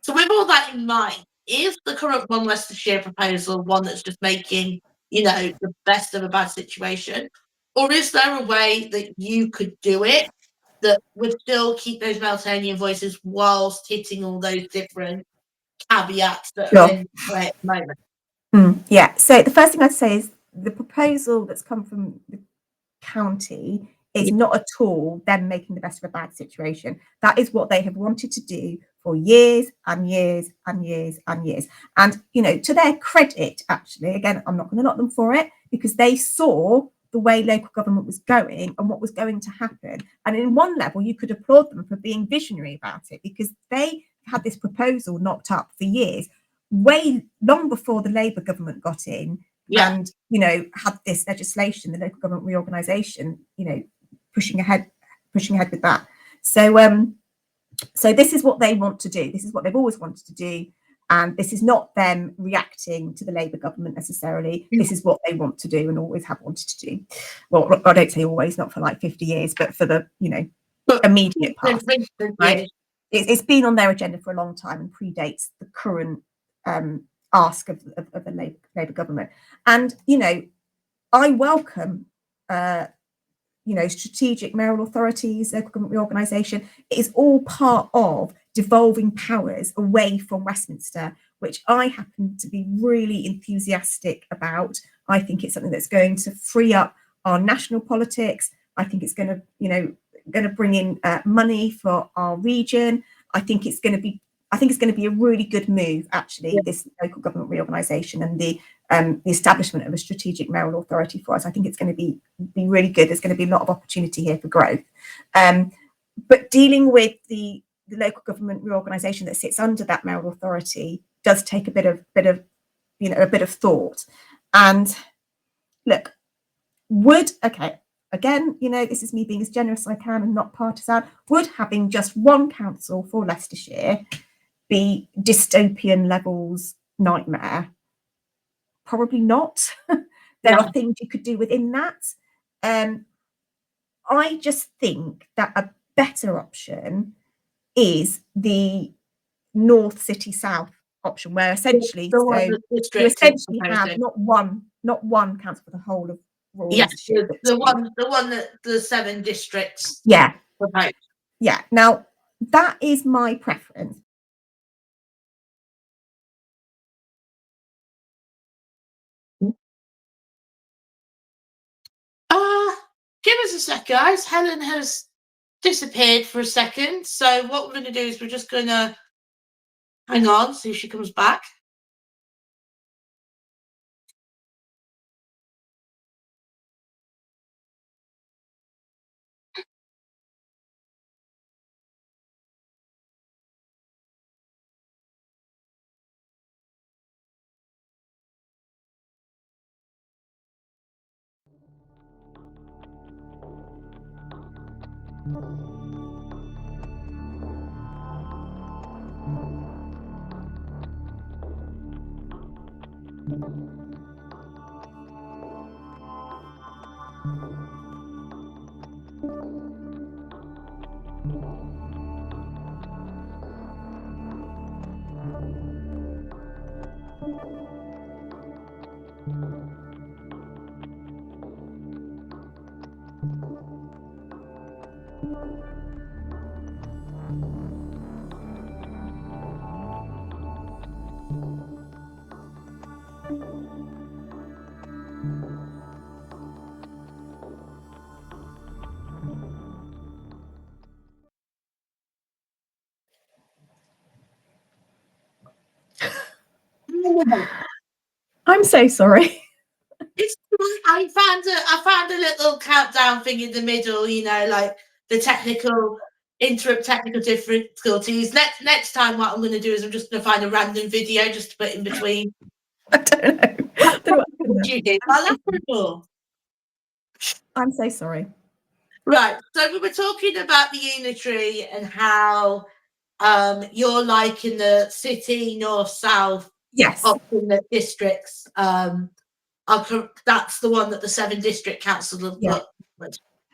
So with all that in mind, is the current One Leicestershire proposal one that's just making, you know, the best of a bad situation? Or is there a way that you could do it that would still keep those Meltonian voices whilst hitting all those different caveats that are in play at the moment? Yeah, so the first thing I'd say is the proposal that's come from the county is not at all them making the best of a bad situation. That is what they have wanted to do for years and years and years and years. And, you know, to their credit, actually, again, I'm not going to knock them for it, because they saw the way local government was going and what was going to happen. And in one level, you could applaud them for being visionary about it, because they had this proposal knocked up for years, way long before the Labour government got in and, you know, had this legislation, the local government reorganisation, you know, pushing ahead with that. So so this is what they want to do. This is what they've always wanted to do. And this is not them reacting to the Labour government necessarily. This is what they want to do and always have wanted to do. Well, I don't say always, not for like 50 years, but for the, you know, immediate past, right? It's been on their agenda for a long time and predates the current ask of the Labour government. And, you know, I welcome, you know, strategic mayoral authorities, local government reorganisation. It is all part of devolving powers away from Westminster, which I happen to be really enthusiastic about. I think it's something that's going to free up our national politics. I think it's going to, you know, going to bring in money for our region. I think it's going to be I think it's going to be a really good move, actually, this local government reorganisation and the establishment of a strategic mayoral authority for us. I think it's going to be really good. There's going to be a lot of opportunity here for growth. But dealing with the local government reorganisation that sits under that mayoral authority does take a bit of thought. And look, again, this is me being as generous as I can and not partisan. Would having just one council for Leicestershire be dystopian levels nightmare? Probably not. There are things you could do within that. I just think that a better option is the North City South option, where essentially you essentially have not one council for the whole of rural Leicestershire. The one that the 7 districts. Yeah. Now that is my preference. Give us a sec, guys. Helen has disappeared for a second. So what we're going to do is we're just going to hang on, see if she comes back. I'm so sorry. I found a little countdown thing in the middle, like the technical difficulties. Next time what I'm going to do is I'm just going to find a random video just to put in between. I don't know. What you did. I'll laugh for. I'm so sorry. Right. So we were talking about the unitary and how you're like in the city, north, south, option the districts. That's the one that the 7 district councils have got.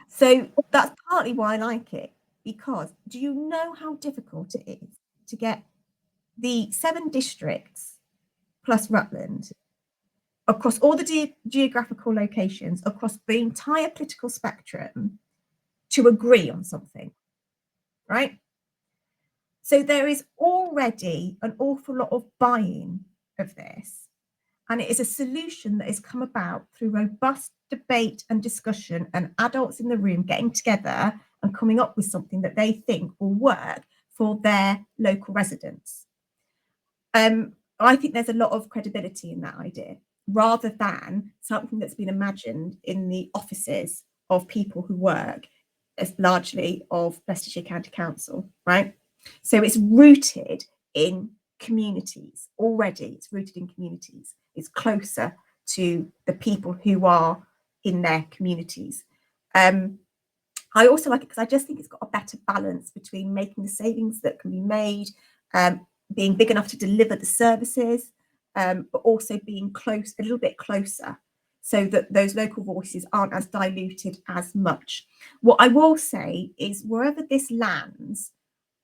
So that's partly why I like it, because do you know how difficult it is to get the 7 districts plus Rutland across all the geographical locations, across the entire political spectrum, to agree on something, right? So there is already an awful lot of buy-in of this. And it is a solution that has come about through robust debate and discussion and adults in the room getting together and coming up with something that they think will work for their local residents. I think there's a lot of credibility in that idea, rather than something that's been imagined in the offices of people who work as largely of Leicestershire County Council, right? So it's rooted in communities already. It's rooted in communities. It's closer to the people who are in their communities. I also like it because I just think it's got a better balance between making the savings that can be made, being big enough to deliver the services, but also being a little bit closer, so that those local voices aren't as diluted as much. What I will say is, wherever this lands,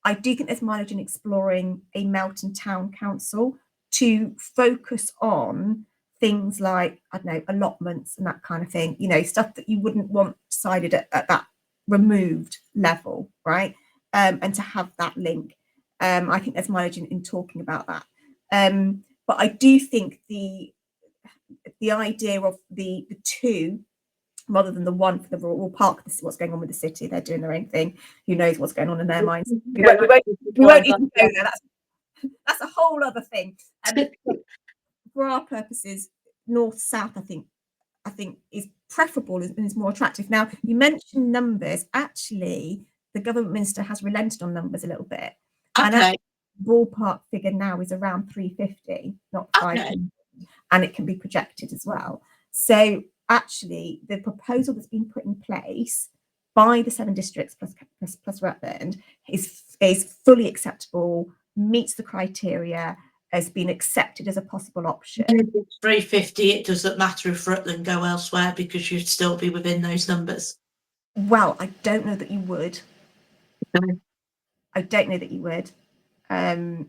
I do think there's mileage in exploring a Melton Town Council to focus on things like, I don't know, allotments and that kind of thing, stuff that you wouldn't want decided at that removed level, right? And to have that link. I think there's mileage in talking about that. But I do think the idea of the 2 rather than the 1 for the rural park, this is what's going on with the city. They're doing their own thing. Who knows what's going on in their minds? We won't even go there. that's a whole other thing. For our purposes, north south, I think is preferable and is more attractive. Now, you mentioned numbers. Actually, the government minister has relented on numbers a little bit, and Okay. ballpark figure now is around 350, not 500, and it can be projected as well. So actually, the proposal that's been put in place by the 7 districts plus Rutland is fully acceptable, meets the criteria, has been accepted as a possible option. And if it's 350, it doesn't matter if Rutland go elsewhere because you'd still be within those numbers. Well, I don't know that you would. Okay. I don't know that you would.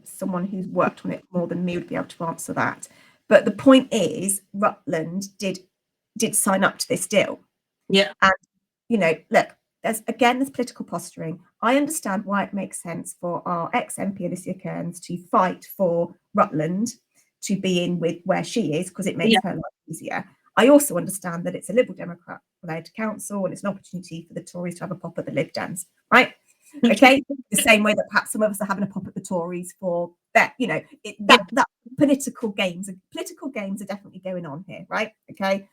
Someone who's worked on it more than me would be able to answer that. But the point is, Rutland did sign up to this deal. Yeah. And, look, there's political posturing. I understand why it makes sense for our ex-MP Alicia Kearns to fight for Rutland to be in with where she is, because it makes her life easier. I also understand that it's a Liberal Democrat-led council and it's an opportunity for the Tories to have a pop at the Lib Dems, right? Okay, the same way that perhaps some of us are having a pop at the Tories for that, that political games are definitely going on here, right? Okay,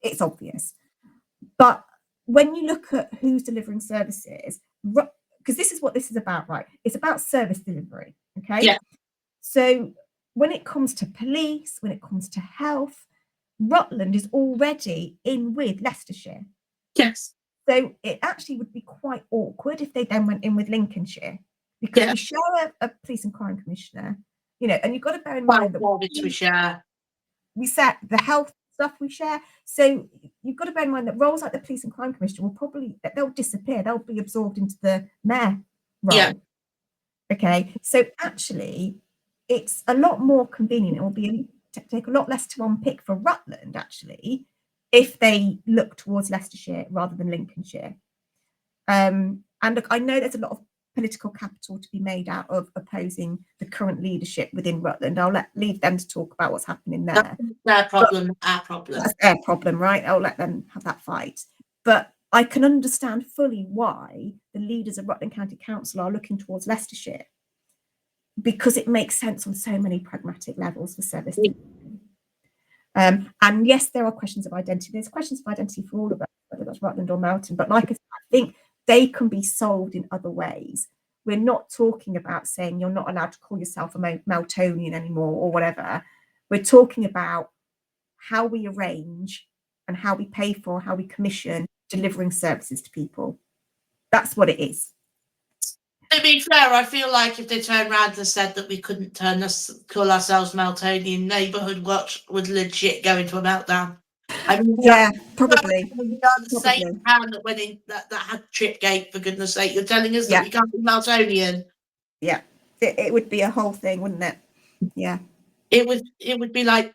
it's obvious. But when you look at who's delivering services, because this is what this is about, right? It's about service delivery, okay? Yeah. So when it comes to police, when it comes to health, Rutland is already in with Leicestershire. Yes. So it actually would be quite awkward if they then went in with Lincolnshire, because we share a police and crime commissioner, and you've got to bear in mind that we set the health stuff we share. So you've got to bear in mind that roles like the police and crime commissioner they'll disappear. They'll be absorbed into the mayor role. Yeah. Okay. So actually, it's a lot more convenient. It will take a lot less to unpick for Rutland, actually, if they look towards Leicestershire rather than Lincolnshire. And look, I know there's a lot of political capital to be made out of opposing the current leadership within Rutland. I'll leave them to talk about what's happening there. That's their problem, our problem. That's their problem, right? I'll let them have that fight. But I can understand fully why the leaders of Rutland County Council are looking towards Leicestershire, because it makes sense on so many pragmatic levels for service. And yes, there are questions of identity. There's questions of identity for all of us, whether that's Rutland or Melton. But like I said, I think they can be solved in other ways. We're not talking about saying you're not allowed to call yourself a Meltonian anymore or whatever. We're talking about how we arrange and how we pay for, how we commission delivering services to people. That's what it is. To be fair, I feel like if they turned around and said that we couldn't call ourselves Meltonian, Neighbourhood Watch would legit go into a meltdown. I mean, probably. We are the same town that went in that had Tripgate, for goodness sake. You're telling us that we can't be Meltonian. Yeah, it would be a whole thing, wouldn't it? Yeah. It would be like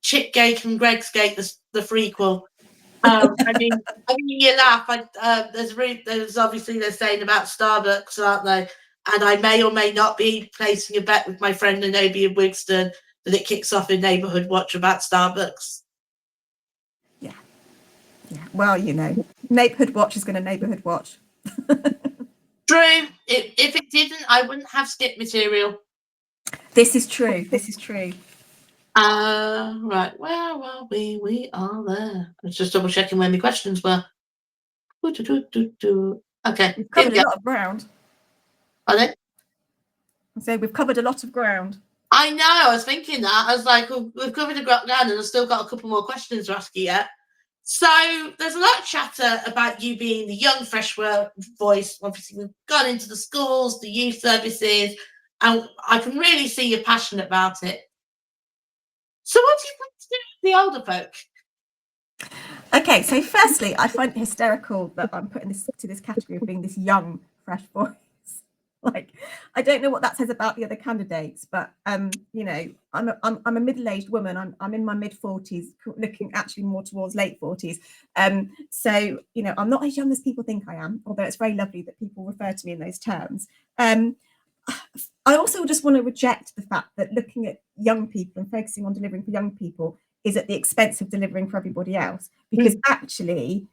Chipgate and Gregsgate, the prequel. I mean, you laugh. There's obviously they're saying about Starbucks, aren't they? And I may or may not be placing a bet with my friend Zenobia Wigston that it kicks off in Neighbourhood Watch about Starbucks. Yeah. Well, Neighbourhood Watch is going to Neighbourhood Watch. True. If it didn't, I wouldn't have skip material. This is true. Right. Where are we? We are there. I was just double checking where my questions were. Okay. We've covered a lot of ground. Are they? So we've covered a lot of ground. I know. I was thinking that. I was like, we've covered the ground and I've still got a couple more questions to ask you yet. So there's a lot of chatter about you being the young, fresh voice. Obviously, we've gone into the schools, the youth services, and I can really see you're passionate about it. So what do you plan to do with the older folk? Okay, so firstly, I find it hysterical that I'm putting this to this category of being this young, fresh voice. Like, I don't know what that says about the other candidates, but I'm a middle-aged woman. I'm in my mid-40s, looking actually more towards late 40s. So I'm not as young as people think I am, although it's very lovely that people refer to me in those terms. I also just want to reject the fact that looking at young people and focusing on delivering for young people is at the expense of delivering for everybody else, because actually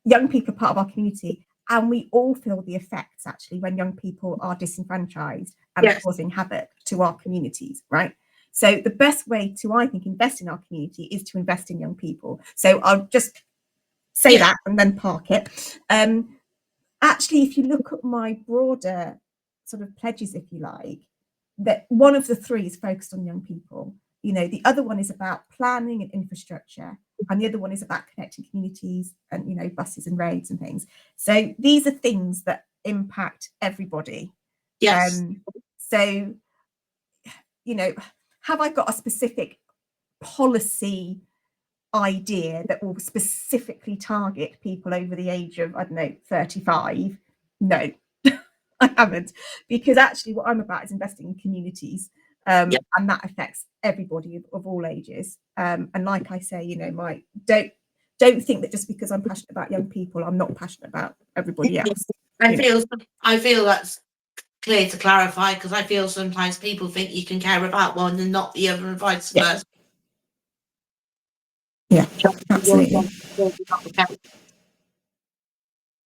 young people are part of our community. And we all feel the effects, actually, when young people are disenfranchised and causing havoc to our communities, right? So the best way to, I think, invest in our community is to invest in young people. So I'll just say that and then park it. Actually, if you look at my broader sort of pledges, if you like, that one of the three is focused on young people. You know, the other one is about planning and infrastructure, and the other one is about connecting communities and, you know, buses and roads and things. So these are things that impact everybody. Yes. So, you know, have I got a specific policy idea that will specifically target people over the age of, I don't know, 35? No, I haven't, because actually what I'm about is investing in communities, and that affects everybody of all ages. And like I say, you know, don't think that just because I'm passionate about young people, I'm not passionate about everybody else. I feel that's clear to clarify, because I feel sometimes people think you can care about one and not the other, and vice versa. Yeah, absolutely.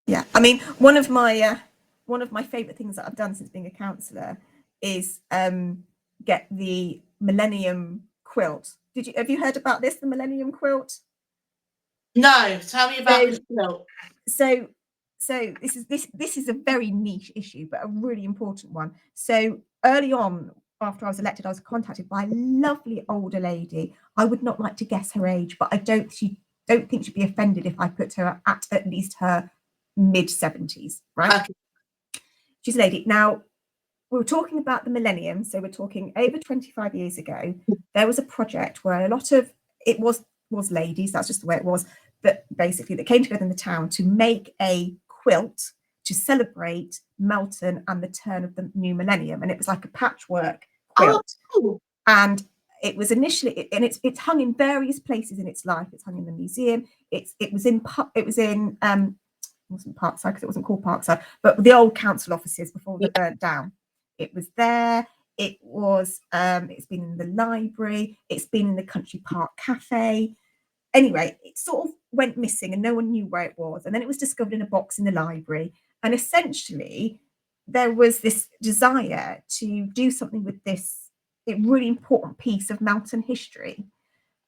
Yeah, I mean, one of my favorite things that I've done since being a counsellor is get the Millennium quilt. Have you heard about this, the Millennium quilt? No, tell me about this quilt. So this is a very niche issue, but a really important one. So early on, after I was elected, I was contacted by a lovely older lady. I would not like to guess her age, but I don't think she'd be offended if I put her at least her mid-70s, right? Okay. She's a lady. Now, we were talking about the millennium, so we're talking over 25 years ago. There was a project where a lot of it was ladies, that's just the way it was, but basically that came together in the town to make a quilt to celebrate Melton and the turn of the new millennium. And it was like a patchwork quilt. Oh. And it was initially, and it's hung in various places in its life. It's hung in the museum. It was in wasn't Parkside, because it wasn't called Parkside, but the old council offices before they burnt down. It was there. It was. It's been in the library. It's been in the Country Park Cafe. Anyway, it sort of went missing, and no one knew where it was. And then it was discovered in a box in the library. And essentially, there was this desire to do something with this really important piece of Melton history.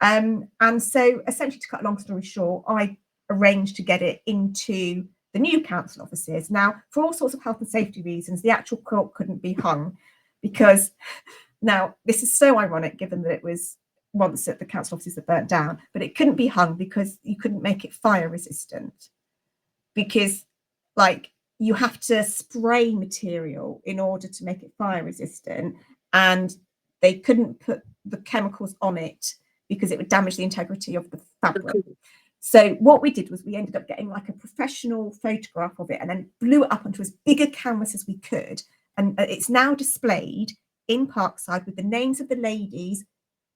And so, essentially, to cut a long story short, I arranged to get it into the new council offices. Now, for all sorts of health and safety reasons, the actual quilt couldn't be hung, because now this is so ironic given that it was once at the council offices that burnt down, but it couldn't be hung because you couldn't make it fire resistant, because like you have to spray material in order to make it fire resistant, and they couldn't put the chemicals on it because it would damage the integrity of the fabric. So what we did was we ended up getting like a professional photograph of it and then blew it up onto as big a canvas as we could. And it's now displayed in Parkside with the names of the ladies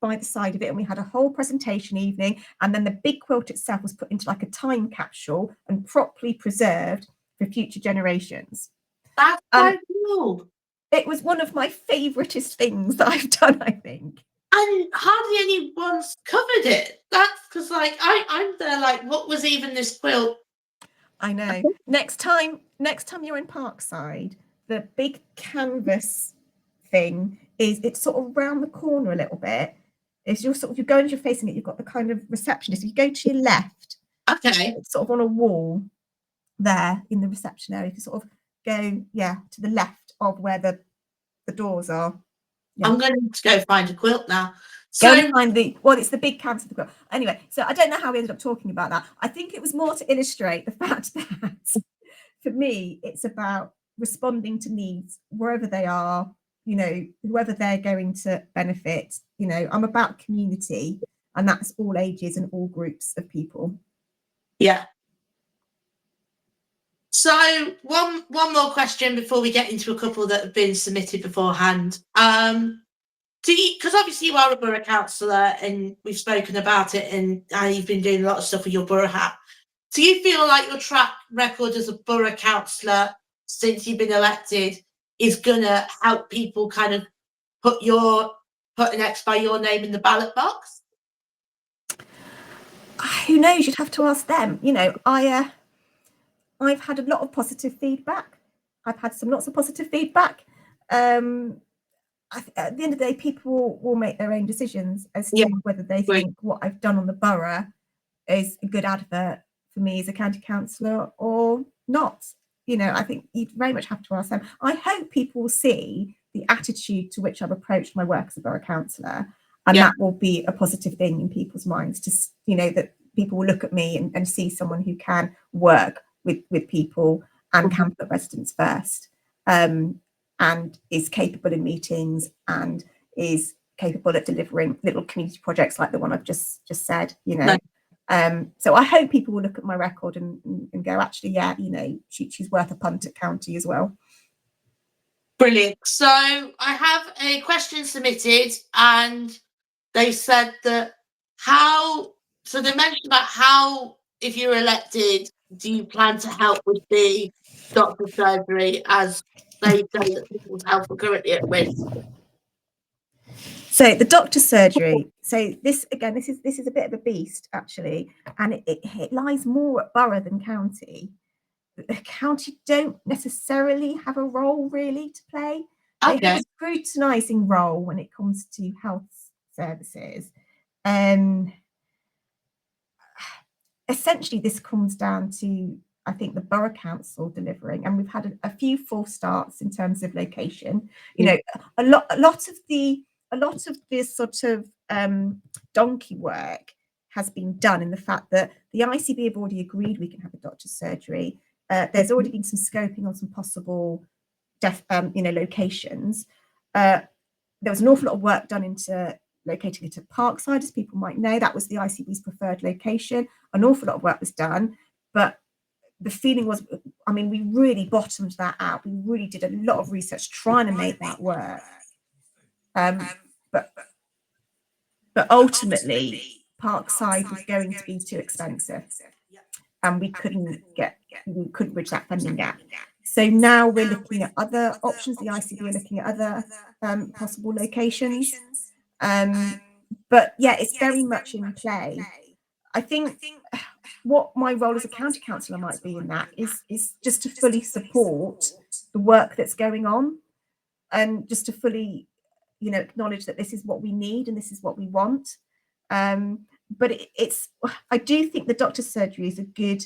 by the side of it. And we had a whole presentation evening. And then the big quilt itself was put into like a time capsule and properly preserved for future generations. That's so cool. It was one of my favouriteest things that I've done, I think. And hardly anyone's covered it. That's because, like, I'm there, like, what was even this quilt? I know. Next time you're in Parkside, the big canvas thing it's sort of round the corner a little bit. If you're going as you're facing it, you've got the kind of receptionist. If you go to your left, okay, it's sort of on a wall there in the reception area. If you sort of go, to the left of where the doors are. Yeah. I'm going to go find a quilt now. So go and find it's the big canvas of the quilt. Anyway, so I don't know how we ended up talking about that. I think it was more to illustrate the fact that for me, it's about responding to needs wherever they are, you know, whoever they're going to benefit. You know, I'm about community, and that's all ages and all groups of people. Yeah. So one more question before we get into a couple that have been submitted beforehand. Because obviously you are a borough councillor and we've spoken about it, and you've been doing a lot of stuff with your borough hat. Do you feel like your track record as a borough councillor since you've been elected is going to help people kind of put an X by your name in the ballot box? Who knows? You'd have to ask them. You know, I've had a lot of positive feedback. I've had some lots of positive feedback. At the end of the day, people will make their own decisions as Yeah, to whether they right. think what I've done on the borough is a good advert for me as a county councillor or not. You know, I think you very much have to ask them. I hope people will see the attitude to which I've approached my work as a borough councillor, and Yeah. that will be a positive thing in people's minds. To, you know, that people will look at me and see someone who can work with people and can put residents first, and is capable in meetings and is capable at delivering little community projects like the one I've just said. You know. No. So I hope people will look at my record and go, actually, yeah, you know, she's worth a punt at county as well. Brilliant. So I have a question submitted, and they said that so they mentioned about how, if you're elected, do you plan to help with the doctor surgery, as they say that people's health are currently at risk. So the doctor surgery. So this again, this is a bit of a beast actually, and it lies more at borough than county. The county don't necessarily have a role really to play. They have a scrutinising role when it comes to health services. Essentially, this comes down to, I think, the borough council delivering, and we've had a few false starts in terms of location. You know, a lot of the sort of donkey work has been done in the fact that the ICB have already agreed we can have a doctor's surgery. There's already been some scoping on some possible locations. There was an awful lot of work done into locating it at Parkside, as people might know. That was the ICB's preferred location. An awful lot of work was done, but the feeling was, I mean, we really bottomed that out. We really did a lot of research trying to make that work. But ultimately, Parkside was going to be too expensive, and we couldn't bridge that funding gap. So now we're looking at other options. The ICB are looking at other possible locations. But yeah, it's very much in play. I think what my role as a county councillor might be in that is just to fully support the work that's going on, and just to fully, you know, acknowledge that this is what we need and this is what we want. But I do think the doctor's surgery is a good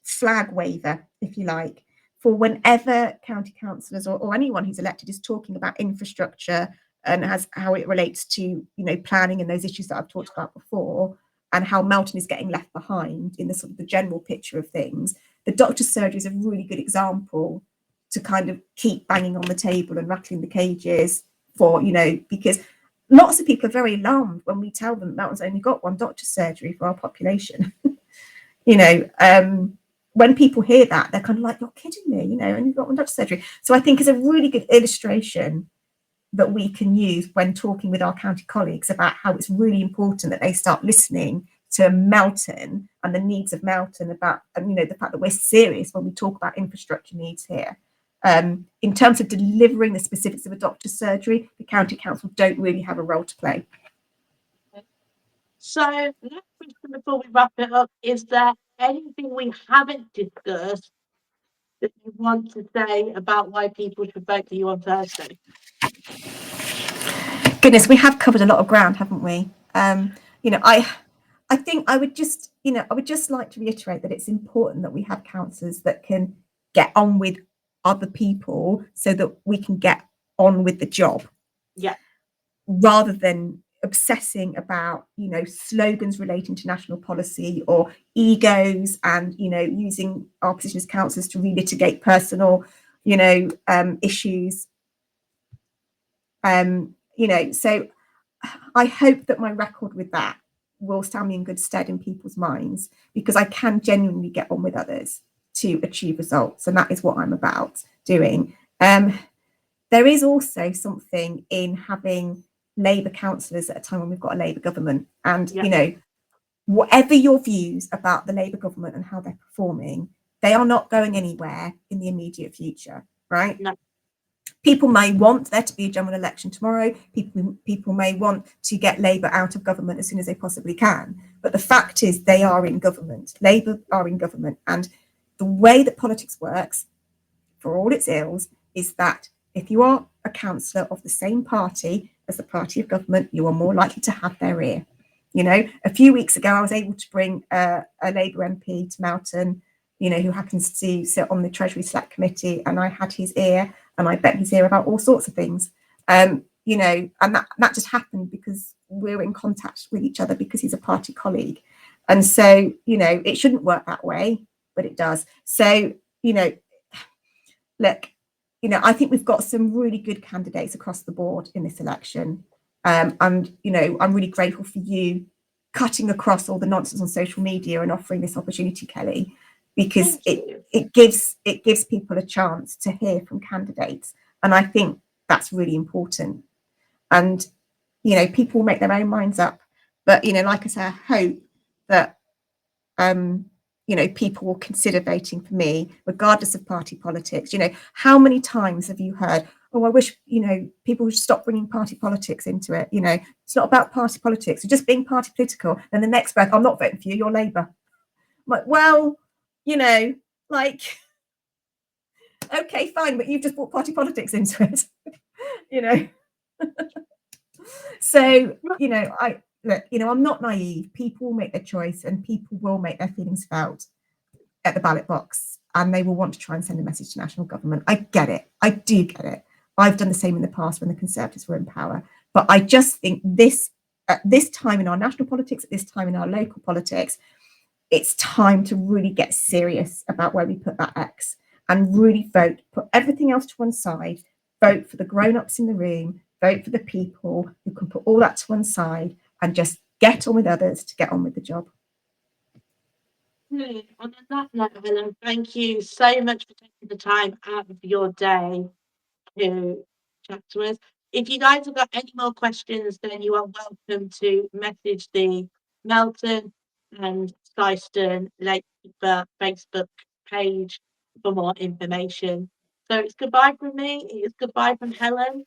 flag waver, if you like, for whenever county councillors or anyone who's elected is talking about infrastructure and how it relates to, you know, planning and those issues that I've talked about before, and how Melton is getting left behind in the sort of the general picture of things. The doctor's surgery is a really good example to kind of keep banging on the table and rattling the cages for, you know, because lots of people are very alarmed when we tell them Melton's only got one doctor's surgery for our population. You know, when people hear that, they're kind of like, you're kidding me, you know, and you've got one doctor's surgery. So I think it's a really good illustration that we can use when talking with our county colleagues about how it's really important that they start listening to Melton and the needs of Melton, about, you know, the fact that we're serious when we talk about infrastructure needs here. In terms of delivering the specifics of a doctor's surgery, the county council don't really have a role to play. So, last question before we wrap it up: is there anything we haven't discussed that you want to say about why people should vote for you on Thursday? Goodness, we have covered a lot of ground, haven't we? You know, I think I would just like to reiterate that it's important that we have councillors that can get on with other people so that we can get on with the job. Yeah. Rather than obsessing about, you know, slogans relating to national policy or egos and, you know, using our position as councillors to relitigate personal, you know, issues. You know, so I hope that my record with that will stand me in good stead in people's minds, because I can genuinely get on with others to achieve results, and that is what I'm about doing. There is also something in having Labour councillors at a time when we've got a Labour government, and you know, whatever your views about the Labour government and how they're performing, they are not going anywhere in the immediate future, right? No. People may want there to be a general election tomorrow. People may want to get Labour out of government as soon as they possibly can. But the fact is, they are in government. Labour are in government. And the way that politics works, for all its ills, is that if you are a councillor of the same party as the party of government, you are more likely to have their ear. You know, a few weeks ago, I was able to bring a Labour MP to Melton, you know, who happens to sit on the Treasury Select Committee, and I had his ear, and I bet his ear about all sorts of things. You know, and that just happened because we're in contact with each other because he's a party colleague. And so, you know, it shouldn't work that way, but it does. So, you know, look, you know, I think we've got some really good candidates across the board in this election. And, you know, I'm really grateful for you cutting across all the nonsense on social media and offering this opportunity, Kelly, because it gives people a chance to hear from candidates. And I think that's really important. And, you know, people will make their own minds up. But, you know, like I say, I hope that, you know, people will consider voting for me, regardless of party politics. You know, how many times have you heard, oh, I wish, you know, people would stop bringing party politics into it. You know, it's not about party politics. You're just being party political. And the next breath, I'm not voting for you, you're Labour. I'm like, well, you know, like, okay, fine, but you've just brought party politics into it, you know. So, you know, look, you know, I'm not naive. People will make their choice and people will make their feelings felt at the ballot box, and they will want to try and send a message to national government. I get it. I do get it. I've done the same in the past when the Conservatives were in power. But I just think at this time in our national politics, at this time in our local politics, it's time to really get serious about where we put that X and really vote, put everything else to one side, vote for the grown-ups in the room, vote for the people who can put all that to one side and just get on with others to get on with the job. On that note, Helen, thank you so much for taking the time out of your day to chat to us. If you guys have got any more questions, then you are welcome to message the Melton and Syston Labour Facebook page for more information. So it's goodbye from me. It's goodbye from Helen.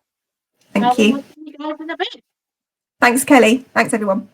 Thank you. We'll see you guys in a bit. Thanks, Kelly. Thanks, everyone.